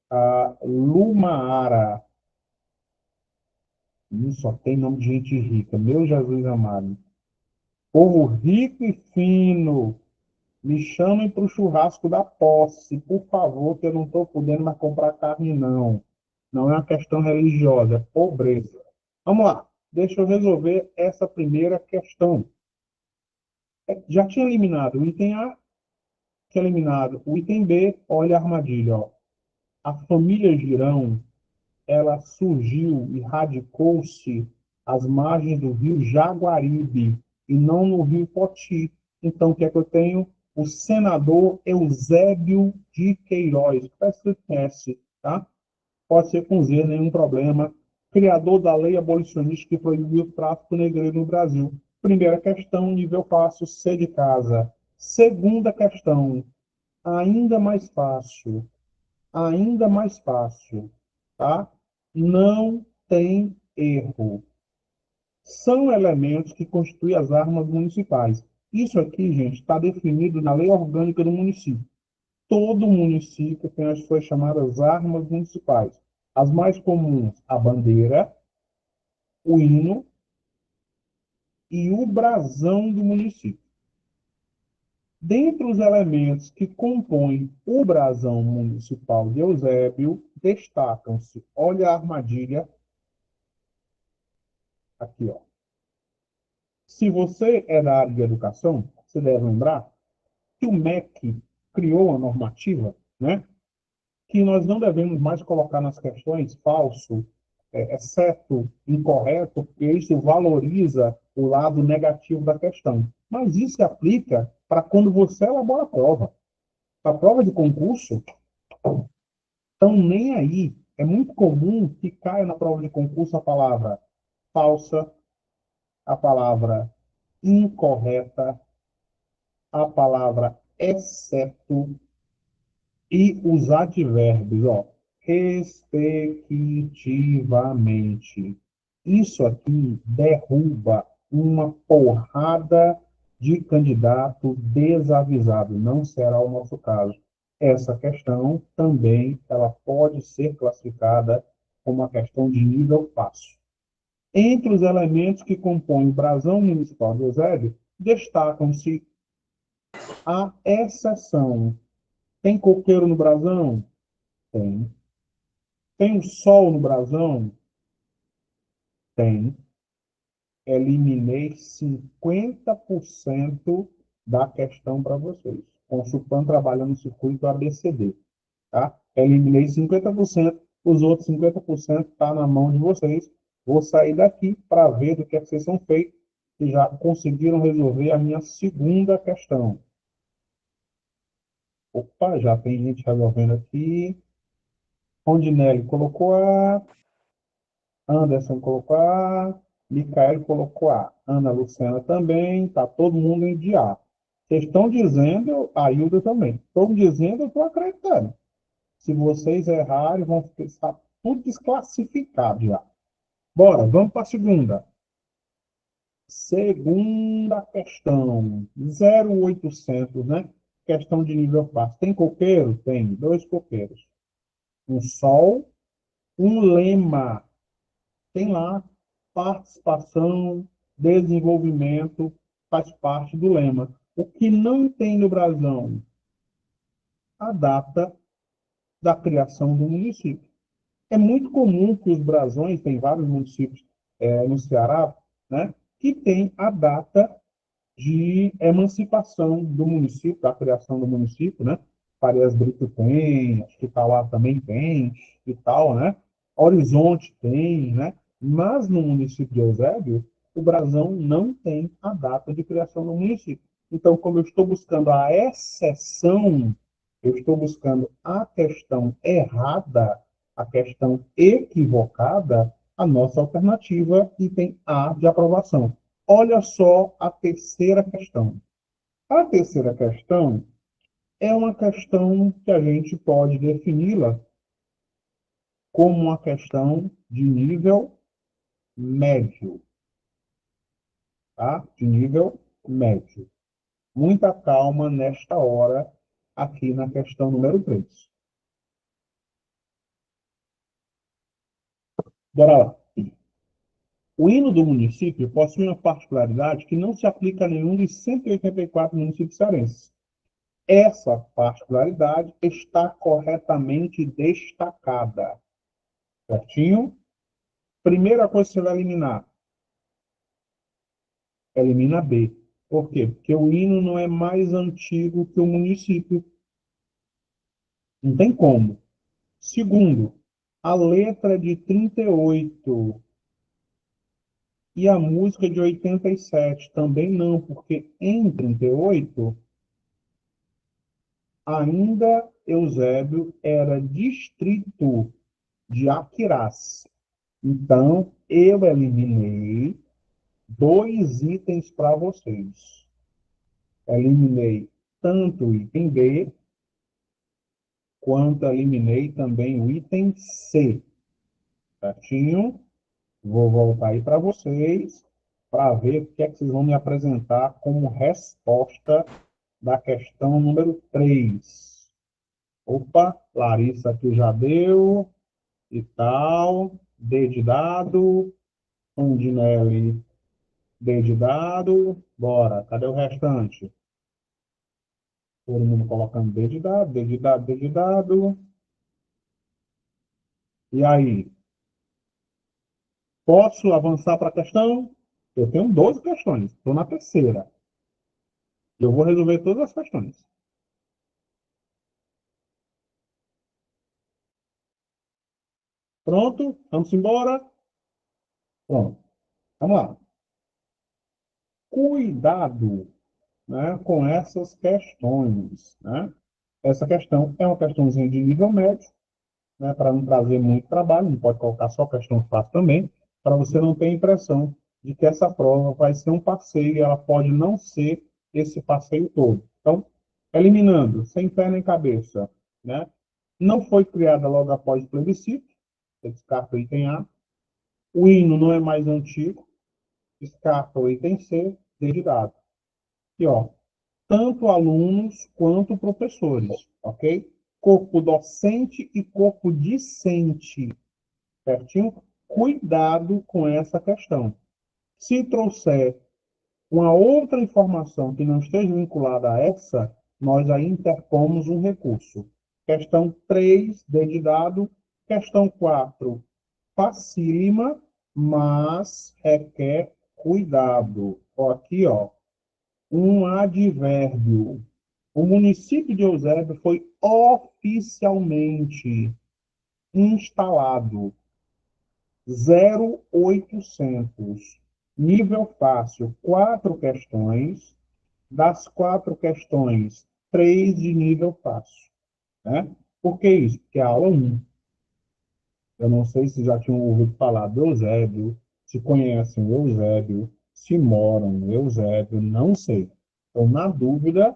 a Lumaara. Só tem nome de gente rica, meu Jesus amado. Povo rico e fino. Me chamem para o churrasco da posse, por favor, que eu não estou podendo mais comprar carne, não. Não é uma questão religiosa, é pobreza. Vamos lá, deixa eu resolver essa primeira questão. Já tinha eliminado o item A, tinha eliminado o item B, olha a armadilha. Ó. A família Girão ela surgiu e radicou-se às margens do rio Jaguaribe e não no rio Poti. Então, o que é que eu tenho? O senador Eusébio de Queiroz, que parece que você conhece, tá? Pode ser com Z, nenhum problema. Criador da lei abolicionista que proibiu o tráfico negreiro no Brasil. Primeira questão, nível fácil, C de casa. Segunda questão, ainda mais fácil. Ainda mais fácil, tá? Não tem erro. São elementos que constituem as armas municipais. Isso aqui, gente, está definido na lei orgânica do município. Todo município tem as suas chamadas armas municipais. As mais comuns, a bandeira, o hino e o brasão do município. Dentre os elementos que compõem o brasão municipal de Eusébio, destacam-se, olha a armadilha, aqui, ó. Se você é da área de educação, você deve lembrar que o MEC criou uma normativa, né, que nós não devemos mais colocar nas questões falso, exceto incorreto, porque isso valoriza o lado negativo da questão. Mas isso se aplica para quando você elabora a prova. A prova de concurso, estão nem aí. É muito comum que caia na prova de concurso a palavra falsa, a palavra incorreta, a palavra exceto e os advérbios, ó, respectivamente. Isso aqui derruba uma porrada de candidato desavisado. Não será o nosso caso. Essa questão também ela pode ser classificada como uma questão de nível fácil. Entre os elementos que compõem o brasão municipal de Eusébio, destacam-se a exceção. Tem coqueiro no brasão? Tem. Tem o sol no brasão? Tem. Eliminei 50% da questão para vocês. Com o Supan trabalhando no circuito ABCD. Tá? Eliminei 50%, os outros 50% está na mão de vocês. Vou sair daqui para ver do que é que vocês são feitos e já conseguiram resolver a minha segunda questão. Opa, já tem gente resolvendo aqui. Rondinelli colocou A, Anderson colocou A, Micael colocou A, Ana Luciana também, está todo mundo em de A. Vocês estão dizendo, a Hilda também, estão dizendo, eu estou acreditando. Se vocês errarem, vão ficar tudo desclassificado já. Bora, vamos para a segunda. Segunda questão, 0800, né? Questão de nível fácil. Tem coqueiro? Tem, 2 coqueiros. Um sol, um lema. Tem lá participação, desenvolvimento, faz parte do lema. O que não tem no brasão? A data da criação do município. É muito comum que os brasões, tem vários municípios no Ceará, né, que tem a data de emancipação do município, da criação do município, né? Farias Brito tem, acho que Itauá também tem, e tal, né? Horizonte tem, né? Mas no município de Eusébio, o brasão não tem a data de criação do município. Então, como eu estou buscando a exceção, eu estou buscando a questão errada, a questão equivocada, a nossa alternativa item A de aprovação. Olha só a terceira questão. A terceira questão é uma questão que a gente pode defini-la como uma questão de nível médio. Tá? De nível médio. Muita calma nesta hora, aqui na questão número 3. Bora lá. O hino do município possui uma particularidade que não se aplica a nenhum dos 184 municípios cearenses. Essa particularidade está corretamente destacada. Certinho? Primeira coisa que você vai eliminar. Elimina B. Por quê? Porque o hino não é mais antigo que o município. Não tem como. Segundo, A letra é de 38 e a música é de 87. Também não, porque em 38 ainda Eusébio era distrito de Aquirás. Então, eu eliminei dois itens para vocês. Eliminei tanto o item B, quanto eliminei também o item C. Certinho? Vou voltar aí para vocês, para ver o que é que vocês vão me apresentar como resposta da questão número 3. Opa, Larissa aqui já deu e tal. D de dado. Ondinelli, D de dado. Bora, cadê o restante? Todo mundo colocando D de dado, D de dado, D de dado. E aí? Posso avançar para a questão? Eu tenho 12 questões, estou na terceira. Eu vou resolver todas as questões. Pronto? Vamos embora? Pronto. Vamos lá. Cuidado, né, com essas questões. Né? Essa questão é uma questãozinha de nível médio, né, para não trazer muito trabalho, não pode colocar só questão fácil também, para você não ter a impressão de que essa prova vai ser um passeio e ela pode não ser esse passeio todo. Então, eliminando, sem pé nem cabeça, né? Não foi criada logo após o plebiscito, você descarta o item A. O hino não é mais antigo, descarta o item C, D de dado. E, ó, tanto alunos quanto professores, ok? Corpo docente e corpo discente, certinho? Cuidado com essa questão. Se trouxer uma outra informação que não esteja vinculada a essa, nós aí interpomos um recurso. Questão 3, D de dado. Questão 4, facílima, mas requer cuidado. Ó, aqui, ó, um advérbio. O município de Eusébio foi oficialmente instalado 0800. Nível fácil, 4 questões. Das 4 questões, 3 de nível fácil. Né? Por que isso? Porque a aula 1. Eu não sei se já tinham ouvido falar do Eusébio, se conhecem o Eusébio, se moram no Eusébio, não sei. Então, na dúvida,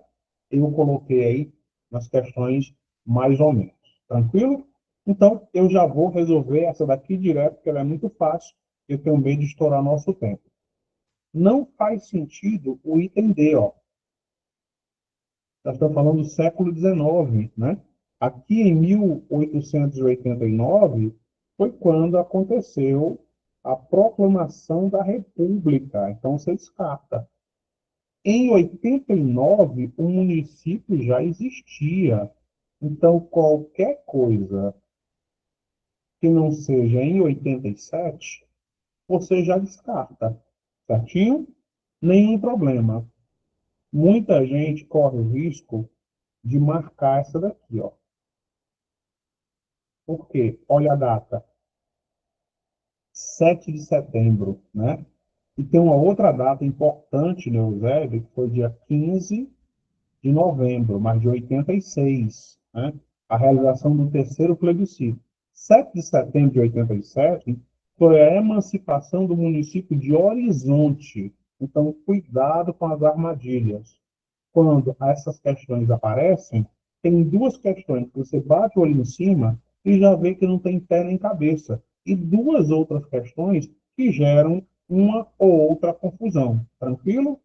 eu coloquei aí nas questões mais ou menos. Tranquilo? Então, eu já vou resolver essa daqui direto, porque ela é muito fácil. Eu tenho medo de estourar nosso tempo. Não faz sentido o item D, ó. Nós estamos falando do século XIX, né? Aqui em 1889 foi quando aconteceu a proclamação da República. Então, você descarta. Em 89, o município já existia. Então, qualquer coisa que não seja em 87, você já descarta. Certinho? Nenhum problema. Muita gente corre o risco de marcar essa daqui, ó. Por quê? Olha a data. 7 de setembro, né? E tem uma outra data importante no Eusébio, que foi dia 15 de novembro, mas de 86, né? A realização do terceiro plebiscito. 7 de setembro de 87 foi a emancipação do município de Horizonte. Então, cuidado com as armadilhas. Quando essas questões aparecem, tem duas questões que você bate o olho em cima e já vê que não tem pé nem cabeça. E duas outras questões que geram uma ou outra confusão. Tranquilo?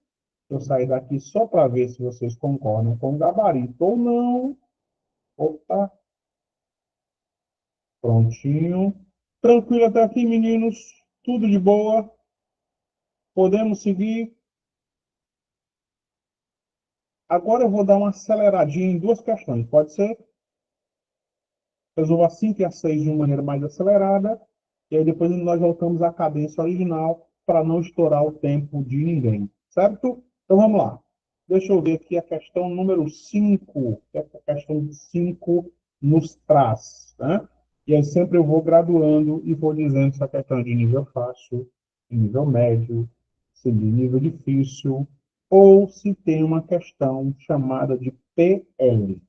Eu sair daqui só para ver se vocês concordam com o gabarito ou não. Opa, prontinho. Tranquilo até aqui, meninos. Tudo de boa. Podemos seguir. Agora eu vou dar uma aceleradinha em duas questões. Pode ser? Resolvo a 5 e a 6 de uma maneira mais acelerada. E aí depois nós voltamos à cadência original para não estourar o tempo de ninguém. Certo? Então vamos lá. Deixa eu ver aqui a questão número 5. Que é a questão 5 nos traz. Né? E aí sempre eu vou graduando e vou dizendo se a questão é de nível fácil, de nível médio, se de nível difícil, ou se tem uma questão chamada de PL.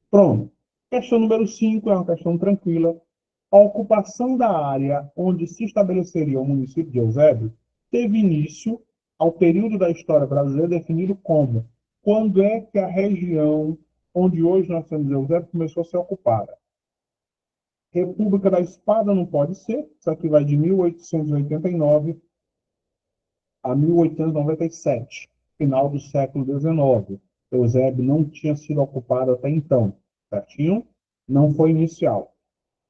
Pronto. Questão número 5 é uma questão tranquila. A ocupação da área onde se estabeleceria o município de Eusébio teve início ao período da história brasileira definido como quando é que a região onde hoje nós temos Eusébio começou a ser ocupada. República da Espada não pode ser, isso aqui vai de 1889 a 1897, final do século XIX. Eusébio não tinha sido ocupado até então, certinho? Não foi inicial.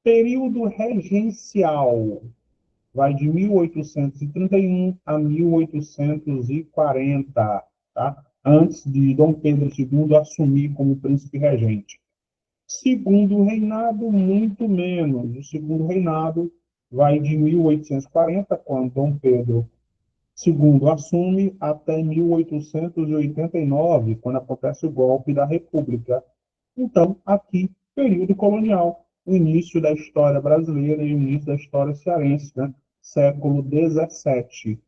Período regencial vai de 1831 a 1840, tá? Antes de Dom Pedro II assumir como príncipe regente. Segundo reinado, muito menos. O segundo reinado vai de 1840, quando Dom Pedro II assume, até 1889, quando acontece o golpe da República. Então, aqui, período colonial, o início da história brasileira e o início da história cearense, né? Século XVII.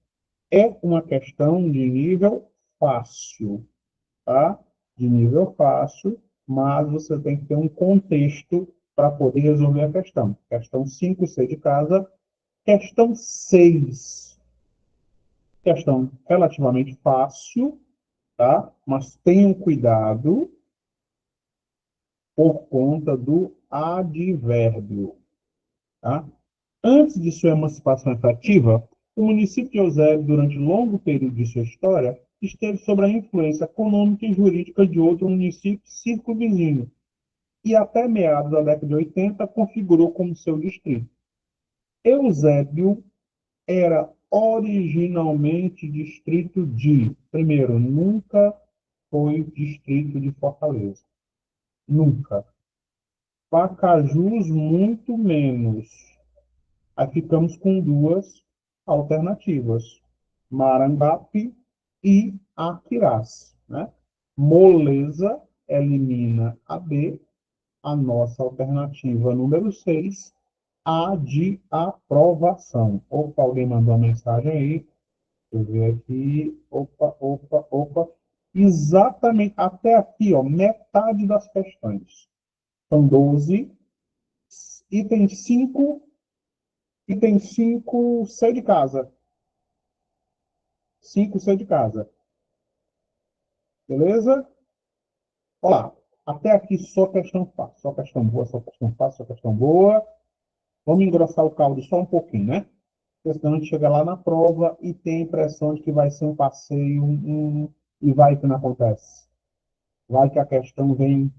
É uma questão de nível fácil, tá? De nível fácil, mas você tem que ter um contexto para poder resolver a questão. Questão 5, C de casa. Questão 6. Questão relativamente fácil, tá? Mas tenham cuidado por conta do advérbio, tá? Antes de sua emancipação efetiva, o município de Eusébio, durante longo período de sua história, esteve sob a influência econômica e jurídica de outro município circunvizinho, e até meados da década de 80 configurou como seu distrito. Eusébio era originalmente distrito de, primeiro, nunca foi distrito de Fortaleza. Nunca. Pacajus, muito menos. Aí ficamos com duas alternativas: Maranguape e Aquirás, né? Moleza elimina a B, a nossa alternativa número 6, a de aprovação. Opa, alguém mandou uma mensagem aí. Deixa eu ver aqui. Opa, opa, opa. Exatamente, até aqui, ó, metade das questões. São 12. Item 5, item 5, sai de casa. 5, sai de casa. Beleza? Olá. Até aqui só questão fácil. Só questão boa, só questão fácil, só questão boa. Vamos engrossar o caldo só um pouquinho, né? Porque senão a gente chega lá na prova e tem a impressão de que vai ser um passeio, e vai que não acontece. Vai que a questão vem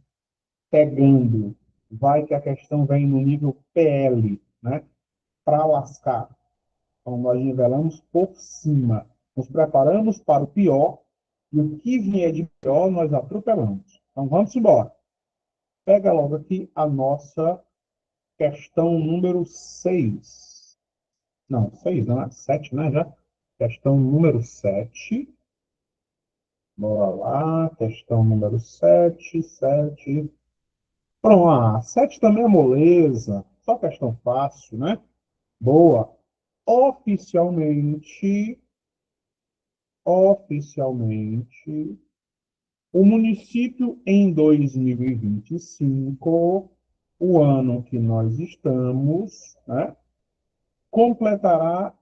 pegando. Vai que a questão vem no nível PL, né? Para lascar. Então, nós nivelamos por cima. Nos preparamos para o pior, e o que vier de pior, nós atropelamos. Então, vamos embora. Pega logo aqui a nossa questão número 6. Não, 6 não, é 7, né, já? Questão número 7. Bora lá, questão número 7, 7. Pronto, 7 também é moleza. Só questão fácil, né? Boa. Oficialmente, o município em 2025, o ano que nós estamos, né, completará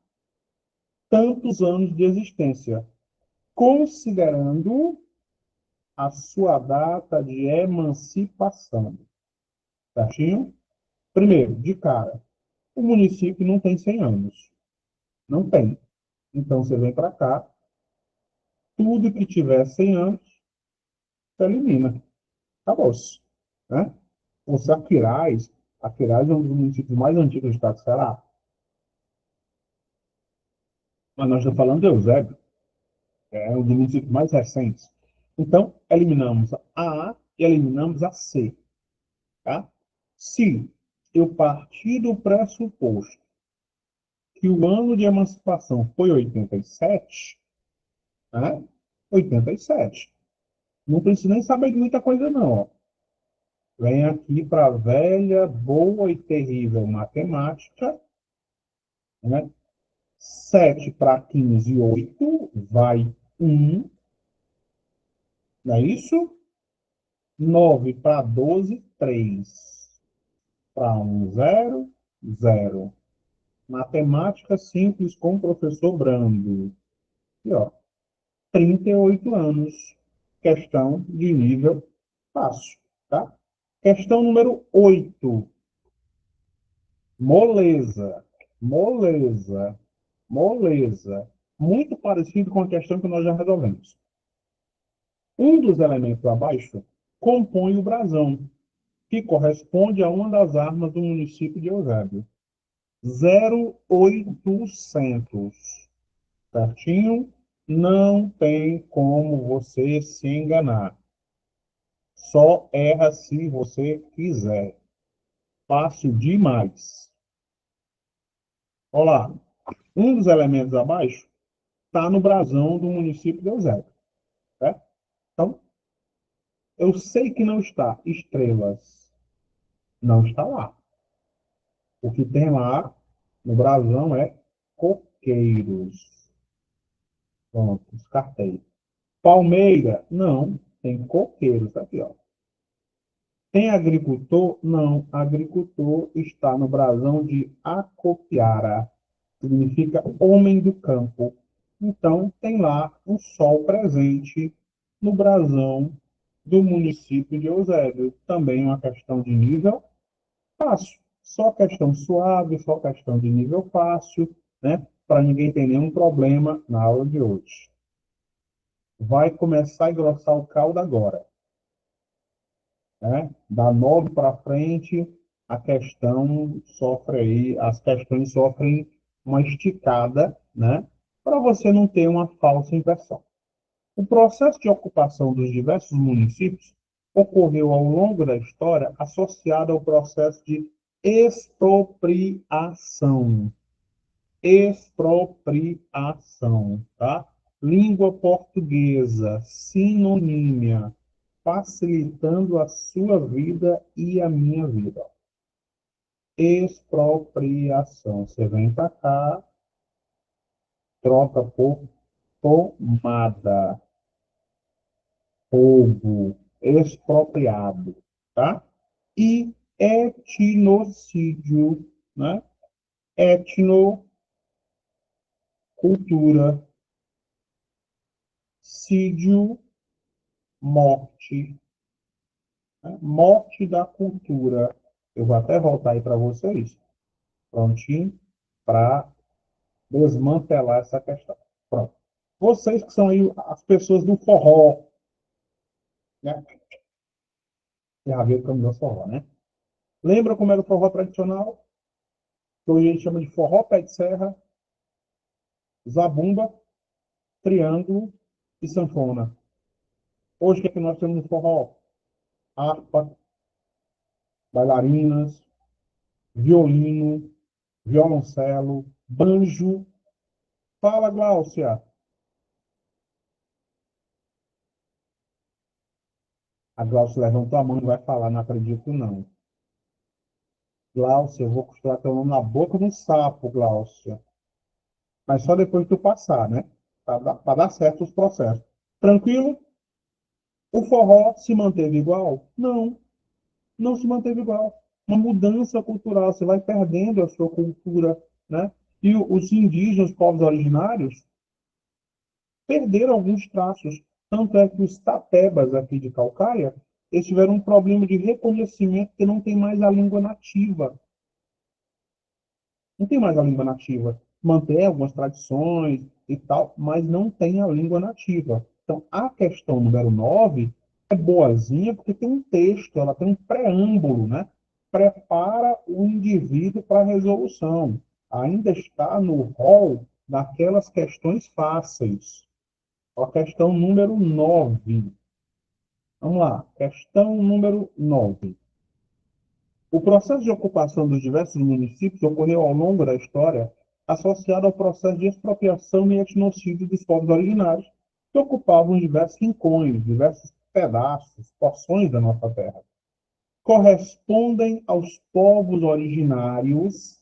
tantos anos de existência, considerando a sua data de emancipação. Certinho? Primeiro, de cara, o município não tem 100 anos. Não tem. Então, você vem para cá, tudo que tiver 100 anos, você elimina. Acabou-se. Né? O Aquiraz é um dos municípios mais antigos do estado do Ceará. Mas nós estamos falando de Eusébio, é um dos municípios mais recentes. Então, eliminamos a A e eliminamos a C. Tá? Se eu partir do pressuposto que o ano de emancipação foi 87, né? 87. Não preciso nem saber de muita coisa, não. Ó. Vem aqui para a velha, boa e terrível matemática, né? 7 para 15, 8, vai 1, não é isso? 9 para 12, 3. Para 1, 0, 0. Matemática simples com o professor Brando. E, ó, 38 anos. Questão de nível fácil, tá? Questão número 8. Moleza, moleza, moleza. Muito parecido com a questão que nós já resolvemos. Um dos elementos abaixo compõe o brasão, que corresponde a uma das armas do município de Eusébio. 0800. Certinho? Não tem como você se enganar. Só erra se você quiser. Fácil demais. Olha lá. Um dos elementos abaixo está no brasão do município de Eusébio. Certo? Então, eu sei que não está estrelas. Não está lá. O que tem lá no brasão é coqueiros. Pronto, descartei. Palmeira, não. Tem coqueiros aqui, ó. Tem agricultor? Não. Agricultor está no brasão de Acopiara. Significa homem do campo. Então, tem lá um sol presente no brasão do município de Eusébio. Também uma questão de nível fácil. Só questão suave, só questão de nível fácil, né? Para ninguém ter nenhum problema na aula de hoje. Vai começar a engrossar o caldo agora, né? Da 9 para frente, a questão sofre aí, as questões sofrem uma esticada, né? Para você não ter uma falsa impressão. O processo de ocupação dos diversos municípios ocorreu ao longo da história associado ao processo de expropriação. Expropriação, tá? Língua portuguesa, sinonímia, facilitando a sua vida e a minha vida. Expropriação. Você vem para cá, troca por tomada, roubo, expropriado, tá? E etnocídio, né? Etnocultura, sídio, morte, né? Morte da cultura. Eu vou até voltar aí para vocês, prontinho, para desmantelar essa questão. Pronto. Vocês que são aí as pessoas do forró, né? Já viu o caminho do forró, né? Lembra como era o forró tradicional? Que hoje a gente chama de forró pé de serra, zabumba, triângulo e sanfona. Hoje o que é que nós temos no forró? Harpa, bailarinas, violino, violoncelo, banjo. Fala, Gláucia. A Gláucia levantou a mão e vai falar, não acredito não. Gláucia, eu vou costurar teu nome na boca do sapo, Gláucia. Mas só depois que tu passar, né? Para dar certo os processos. Tranquilo? O forró se manteve igual? Não, não se manteve igual. Uma mudança cultural, você vai perdendo a sua cultura, né? E os indígenas, os povos originários, perderam alguns traços. Tanto é que os tapebas aqui de Calcaia, eles tiveram um problema de reconhecimento que não tem mais a língua nativa. Não tem mais a língua nativa. Mantém algumas tradições e tal, mas não tem a língua nativa. Então, a questão número 9 é boazinha porque tem um texto, ela tem um preâmbulo, né? Prepara o indivíduo para a resolução. Ainda está no rol daquelas questões fáceis. A questão número 9. Vamos lá. Questão número 9. O processo de ocupação dos diversos municípios ocorreu ao longo da história associado ao processo de expropriação e etnocídio dos povos originários, que ocupavam diversos rincões, diversos pedaços, porções da nossa terra. correspondem aos povos originários,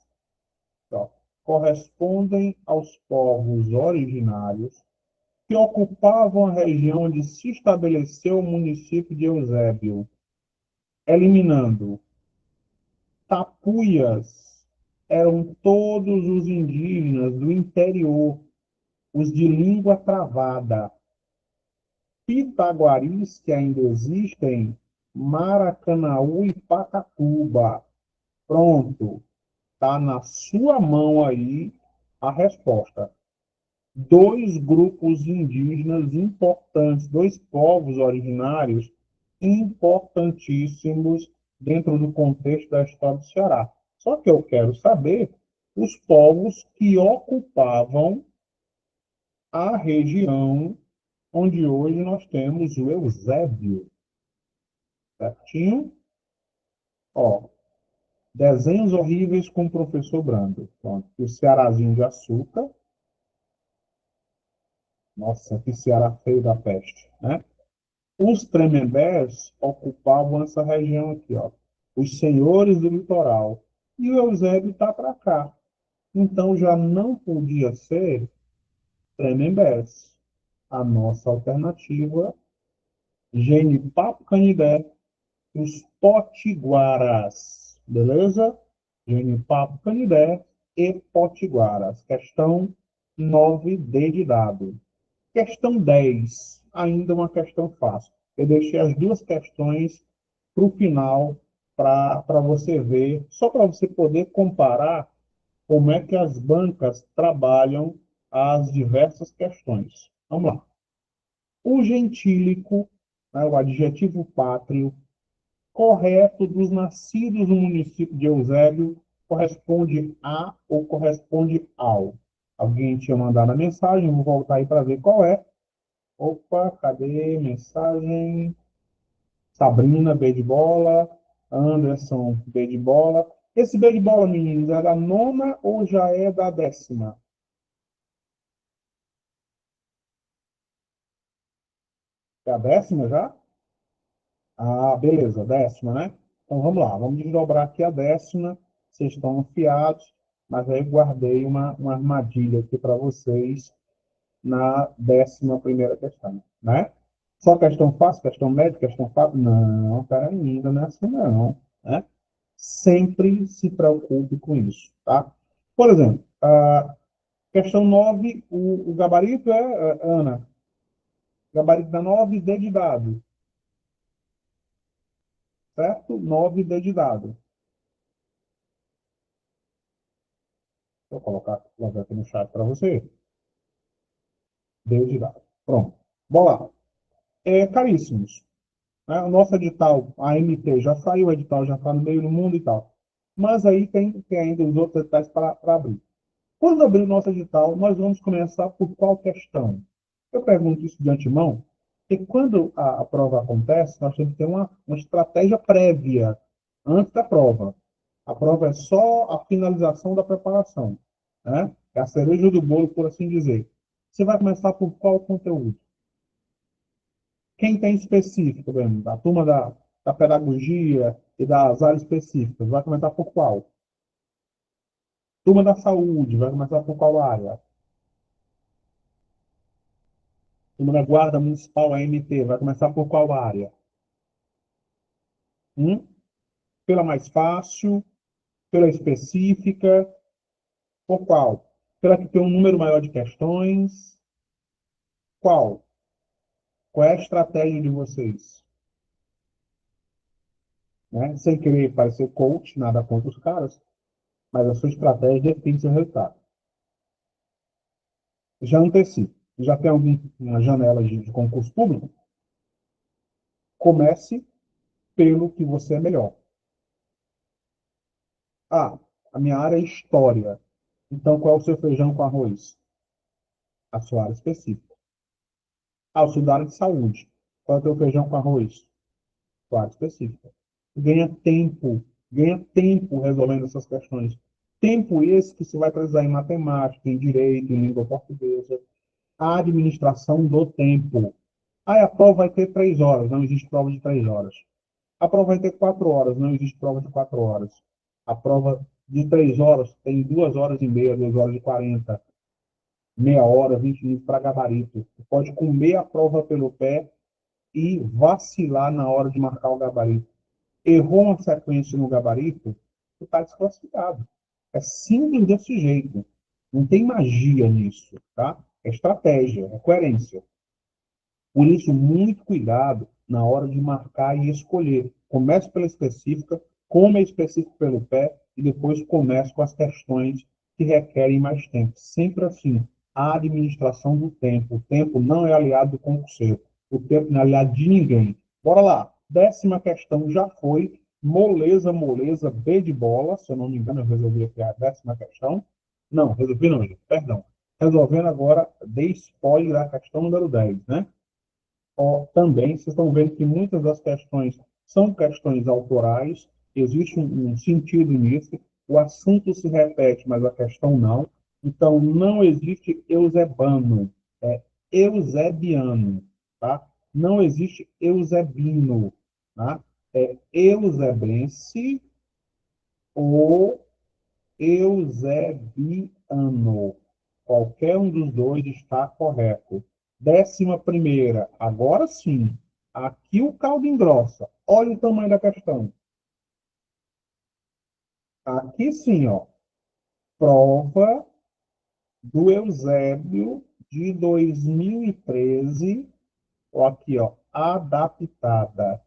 ó, correspondem aos povos originários que ocupavam a região onde se estabeleceu o município de Eusébio, eliminando tapuias, eram todos os indígenas do interior, os de língua travada, pitaguaris, que ainda existem, Maracanaú e Pacatuba. Pronto, está na sua mão aí a resposta. Dois grupos indígenas importantes, dois povos originários importantíssimos dentro do contexto da história do Ceará. Só que eu quero saber os povos que ocupavam a região onde hoje nós temos o Eusébio. Certinho? Ó, desenhos horríveis com o professor Brando. Pronto. O Cearazinho de açúcar. Nossa, que Ceará feio da peste, né? Os Tremembés ocupavam essa região aqui, ó. Os senhores do litoral. E o Eusébio está para cá. Então já não podia ser Tremembés. A nossa alternativa, Genipapo Canidé, os Potiguaras. Beleza? Genipapo Canidé e Potiguaras. Questão 9D de dado. Questão 10, ainda uma questão fácil. Eu deixei as duas questões para o final, para você ver, só para você poder comparar como é que as bancas trabalham as diversas questões. Vamos lá. O gentílico, né, o adjetivo pátrio, correto dos nascidos no município de Eusébio, corresponde a ou corresponde ao? Alguém tinha mandado a mensagem, vou voltar aí para ver qual é. Opa, cadê mensagem? Sabrina, B de bola. Anderson, B de bola. Esse B de bola, meninos, é da nona ou já é da 10ª? É a 10ª já? Ah, beleza, 10ª, né? Então vamos lá, vamos desdobrar aqui a 10ª. Vocês estão afiados, mas aí guardei uma armadilha aqui para vocês na 11ª questão, né? Só questão fácil, questão média, questão fácil? Não, pera ainda, não é assim não, né? Sempre se preocupe com isso, tá? Por exemplo, a questão 9, o gabarito é, Ana, gabarito da 9, D de dado, certo? 9, D de dado. Vou colocar aqui no chat para você. D de dado. Pronto. Vamos lá. Caríssimos, né? O nosso edital, a AMT, já saiu, o edital já está no meio do mundo e tal. Mas aí tem ainda os outros editais para abrir. Quando abrir o nosso edital, nós vamos começar por qual questão? Eu pergunto isso de antemão, porque quando a prova acontece, nós temos que ter uma estratégia prévia antes da prova. A prova é só a finalização da preparação, né? É a cereja do bolo, por assim dizer. Você vai começar por qual conteúdo? Quem tem específico, mesmo, da turma da pedagogia e das áreas específicas, vai começar por qual? Turma da saúde, vai começar por qual área? Turma da Guarda Municipal, AMT, vai começar por qual área? Pela mais fácil, pela específica, por qual? Pela que tem um número maior de questões? Qual? Qual é a estratégia de vocês? Né? Sem querer parecer coach, nada contra os caras, mas a sua estratégia define seu resultado. Já antecipo. Já tem alguma janela de concurso público? Comece pelo que você é melhor. Ah, a minha área é história. Então, qual é o seu feijão com arroz? A sua área específica. Ah, eu sou da área de saúde. Qual é o teu feijão com arroz? Sua área específica. Ganha tempo resolvendo essas questões. Tempo esse que você vai precisar em matemática, em direito, em língua portuguesa. A administração do tempo. Ah, a prova vai ter 3 horas. Não existe prova de 3 horas. A prova vai ter 4 horas, não existe prova de 4 horas. A prova de 3 horas tem 2 horas e meia, 2 horas e 40, meia hora, 20 minutos para gabarito. Você pode comer a prova pelo pé e vacilar na hora de marcar o gabarito. Errou uma sequência no gabarito, você está desclassificado. É simples desse jeito. Não tem magia nisso, tá? É estratégia, é coerência. Por isso, muito cuidado na hora de marcar e escolher. Comece pela específica, come a específica pelo pé e depois comece com as questões que requerem mais tempo. Sempre assim, a administração do tempo. O tempo não é aliado do concurseiro. O tempo não é aliado de ninguém. Bora lá. 10ª questão já foi. Moleza, moleza, B de bola. Se eu não me engano, eu resolvi aqui a 10ª questão. Não, resolvi não, gente. Perdão. Resolvendo agora, dei spoiler da questão número 10, né? Também, vocês estão vendo que muitas das questões são questões autorais, existe um sentido nisso, o assunto se repete, mas a questão não. Então, não existe eusebano, é eusebiano, tá? Não existe eusebino, tá? É eusebense ou eusebiano. Qualquer um dos dois está correto. 11ª, agora sim. Aqui o caldo engrossa. Olha o tamanho da questão. Aqui sim, ó. Prova do Eusébio de 2013. Ó, aqui, ó. Adaptada.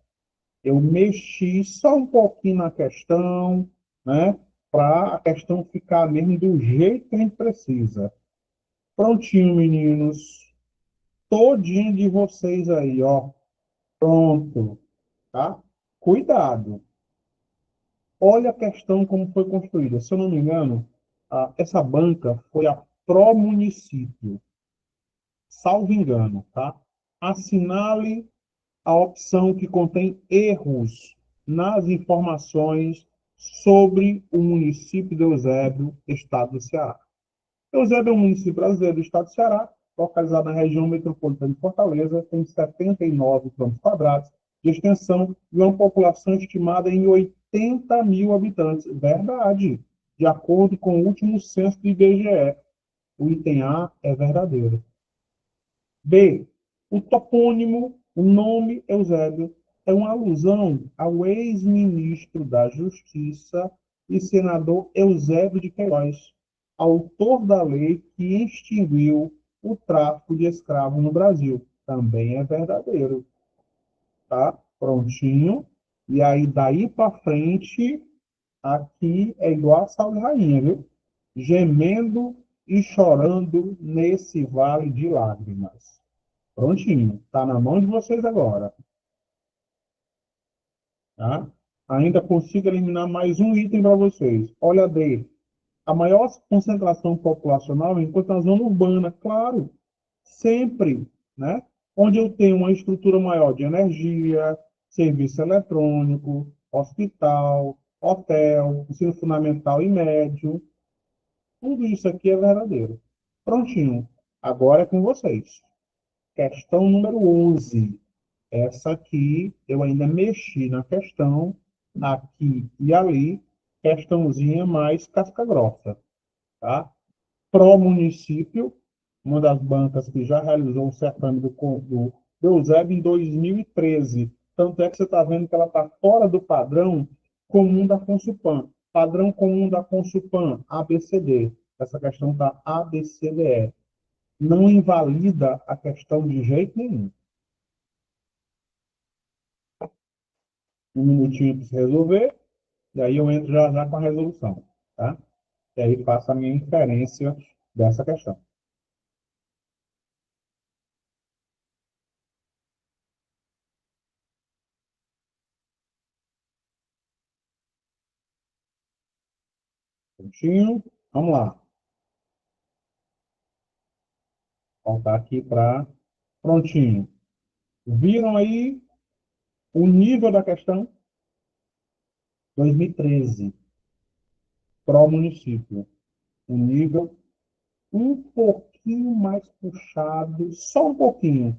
Eu mexi só um pouquinho na questão, né? Para a questão ficar mesmo do jeito que a gente precisa. Prontinho, meninos. Todinho de vocês aí, ó. Pronto, tá? Cuidado. Olha a questão como foi construída. Se eu não me engano, essa banca foi a Pró-Município. Salvo engano, tá? Assinale a opção que contém erros nas informações sobre o município de Eusébio, estado do Ceará. Eusébio é um município brasileiro do estado do Ceará, localizado na região metropolitana de Fortaleza, tem 79 km² de extensão e uma população estimada em 80 mil habitantes. Verdade, de acordo com o último censo do IBGE. O item A é verdadeiro. B. O topônimo, o nome Eusébio, é uma alusão ao ex-ministro da Justiça e senador Eusébio de Queiroz, autor da lei que extinguiu o tráfico de escravos no Brasil. Também é verdadeiro. Tá? Prontinho. E aí, daí para frente, aqui é igual a Salve Rainha, viu? Gemendo e chorando nesse vale de lágrimas. Prontinho. Está na mão de vocês agora. Tá? Ainda consigo eliminar mais um item para vocês. Olha D. A maior concentração populacional encontra na zona urbana, claro. Sempre, né? Onde eu tenho uma estrutura maior de energia, serviço eletrônico, hospital, hotel, ensino fundamental e médio. Tudo isso aqui é verdadeiro. Prontinho. Agora é com vocês. Questão número 11. Essa aqui, eu ainda mexi na questão, aqui e ali, questãozinha mais casca grossa, tá? Pró-Município, uma das bancas que já realizou o certame do Eusébio em 2013. Tanto é que você está vendo que ela está fora do padrão comum da Consulpan. Padrão comum da Consulpan, ABCD. Essa questão está ABCDE. Não invalida a questão de jeito nenhum. Um minutinho para se resolver, e aí eu entro já com a resolução, tá? E aí faço a minha inferência dessa questão. Prontinho? Vamos lá. Voltar aqui para prontinho. Viram aí o nível da questão? 2013, pró-município. O nível um pouquinho mais puxado, só um pouquinho,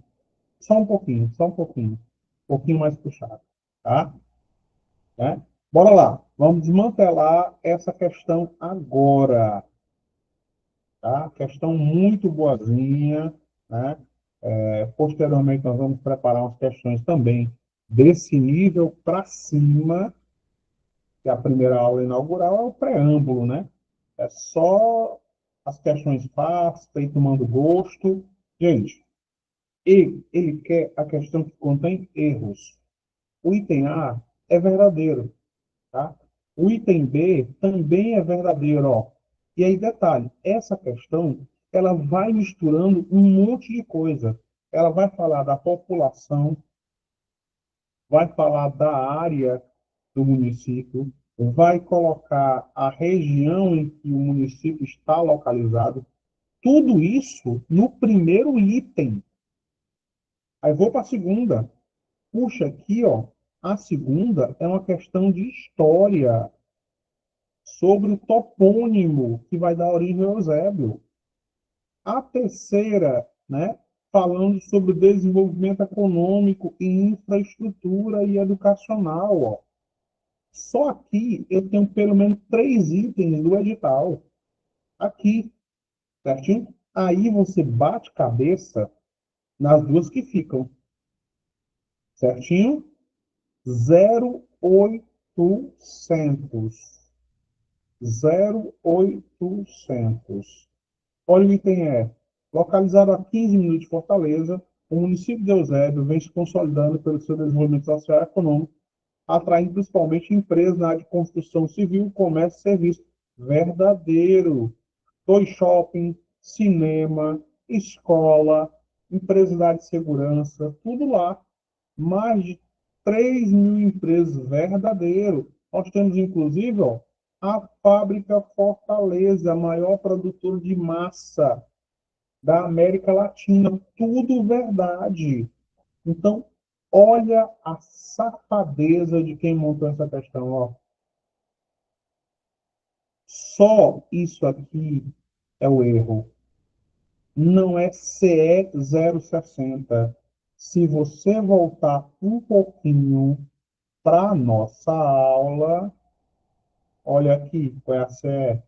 só um pouquinho, só um pouquinho. Um pouquinho mais puxado, tá? né? Bora lá, vamos desmantelar essa questão agora, tá? Questão muito boazinha, né? Posteriormente, nós vamos preparar umas questões também desse nível para cima, que a primeira aula inaugural é o preâmbulo, né? É só as questões fáceis, para ir tomando gosto. Gente, ele quer a questão que contém erros. O item A é verdadeiro, tá? O item B também é verdadeiro, ó. E aí, detalhe, essa questão, ela vai misturando um monte de coisa. Ela vai falar da população, vai falar da área do município, vai colocar a região em que o município está localizado. Tudo isso no primeiro item. Aí vou para a segunda. Puxa, aqui, ó, a segunda é uma questão de história sobre o topônimo que vai dar origem ao Eusébio. A terceira, né, falando sobre desenvolvimento econômico e infraestrutura e educacional, ó. Só aqui eu tenho pelo menos 3 itens do edital. Aqui, certinho? Aí você bate cabeça nas duas que ficam, certinho? 0800. 0800. Olha o item E. Localizado a 15 minutos de Fortaleza, o município de Eusébio vem se consolidando pelo seu desenvolvimento social e econômico, atraindo principalmente empresas na área de construção civil, comércio e serviço. Verdadeiro. 2 shopping, cinema, escola, empresa da área de segurança, tudo lá. Mais de 3 mil empresas, verdadeiro. Nós temos, inclusive, ó, a Fábrica Fortaleza, a maior produtora de massa da América Latina. Tudo verdade. Então, olha a safadeza de quem montou essa questão. Ó. Só isso aqui é o erro. Não é CE 060. Se você voltar um pouquinho para a nossa aula, olha aqui, foi a CE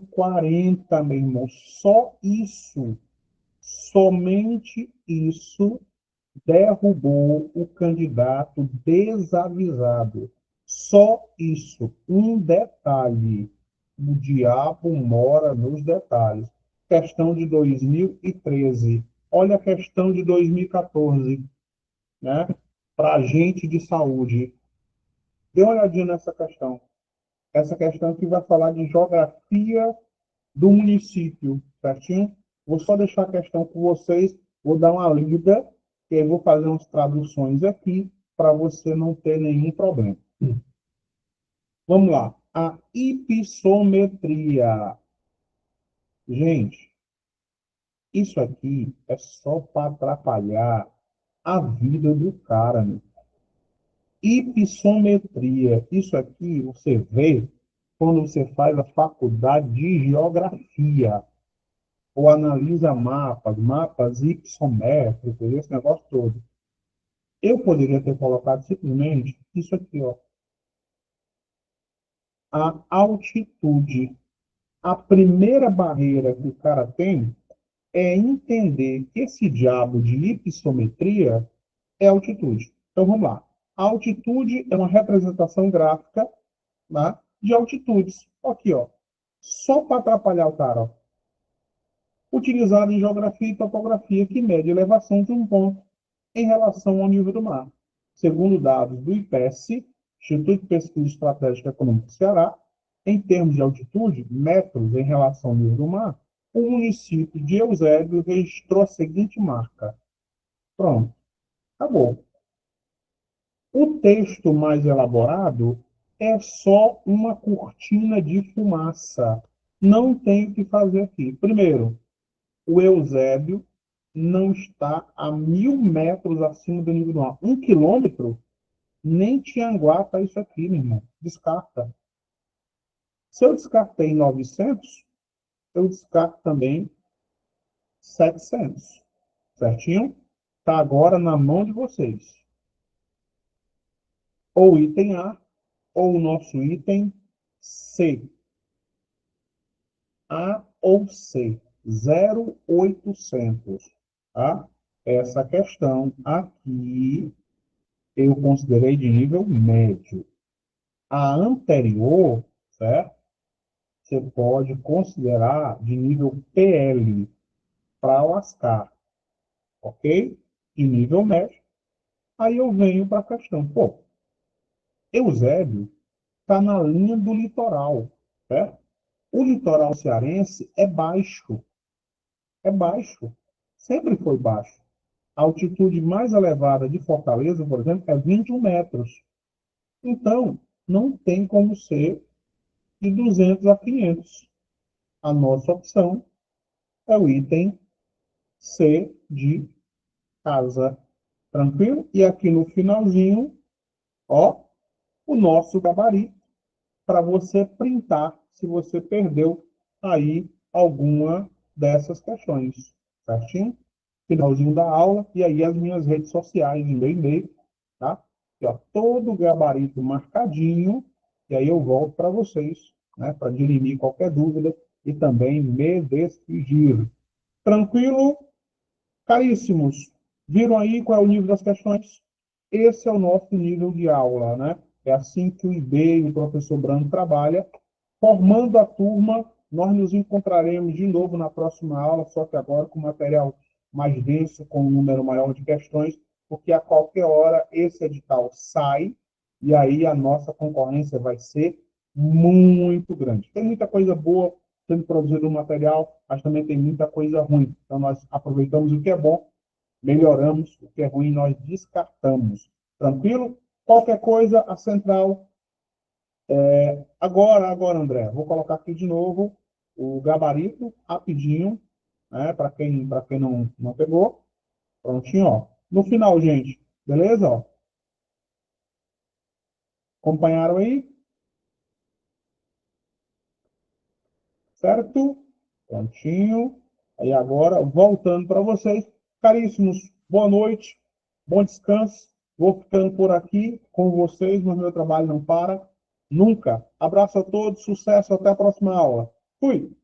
040, meu irmão. Só isso, somente isso, derrubou o candidato desavisado. Só isso, um detalhe. O diabo mora nos detalhes. Questão de 2013. Olha a questão de 2014, né? Para agente de saúde. Dê uma olhadinha nessa questão. Essa questão aqui vai falar de geografia do município, certinho? Vou só deixar a questão com vocês, vou dar uma lida, e aí vou fazer umas traduções aqui, para você não ter nenhum problema. Vamos lá. A hipissometria. Gente, isso aqui é só para atrapalhar a vida do cara, meu. Hipissometria. Isso aqui você vê quando você faz a faculdade de geografia, ou analisa mapas, mapas hipissométricos, esse negócio todo. Eu poderia ter colocado simplesmente isso aqui, ó. A altitude. A primeira barreira que o cara tem é entender que esse diabo de hipissometria é altitude. Então vamos lá. A altitude é uma representação gráfica, tá, de altitudes. Aqui, ó. Só para atrapalhar o cara, ó. Utilizado em geografia e topografia que mede a elevação de um ponto em relação ao nível do mar. Segundo dados do IPES, Instituto de Pesquisa Estratégica Econômica do Ceará, em termos de altitude, metros em relação ao nível do mar, o município de Eusébio registrou a seguinte marca. Pronto, acabou. O texto mais elaborado é só uma cortina de fumaça. Não tem o que fazer aqui. Primeiro, o Eusébio não está a 1.000 metros acima do nível do mar. 1 quilômetro? Nem Tianguá está isso aqui, meu irmão. Descarta. Se eu descartei 900, eu descarto também 700. Certinho? Está agora na mão de vocês. ou item A, ou o nosso item C. A ou C, 0,800, tá? Essa questão aqui eu considerei de nível médio. A anterior, certo? Você pode considerar de nível PL para lascar, ok? De nível médio. Aí eu venho para a questão. Pô, Eusébio está na linha do litoral, certo? O litoral cearense é baixo. É baixo. Sempre foi baixo. A altitude mais elevada de Fortaleza, por exemplo, é 21 metros. Então, não tem como ser de 200 a 500. A nossa opção é o item C de casa. Tranquilo? E aqui no finalzinho, ó, o nosso gabarito para você printar se você perdeu aí alguma dessas questões. Certinho? Finalzinho da aula, e aí as minhas redes sociais em meu e-mail, tá? Aqui, ó, todo o gabarito marcadinho, e aí eu volto para vocês, né, para dirimir qualquer dúvida e também me despedir. Tranquilo? Caríssimos, viram aí qual é o nível das questões? Esse é o nosso nível de aula, né? É assim que o IB e o professor Brando trabalha, formando a turma. Nós nos encontraremos de novo na próxima aula, só que agora com material mais denso, com um número maior de questões, porque a qualquer hora esse edital sai e aí a nossa concorrência vai ser muito grande. Tem muita coisa boa sendo produzida no material, mas também tem muita coisa ruim. Então, nós aproveitamos o que é bom, melhoramos o que é ruim, nós descartamos. Tranquilo? Qualquer coisa, a central. Agora, André, vou colocar aqui de novo o gabarito, rapidinho, né, para quem não pegou. Prontinho, ó. No final, gente, beleza? Ó. Acompanharam aí? Certo? Prontinho. Aí agora, voltando para vocês. Caríssimos, boa noite, bom descanso. Vou ficando por aqui com vocês, mas meu trabalho não para nunca. Abraço a todos, sucesso, até a próxima aula. Fui!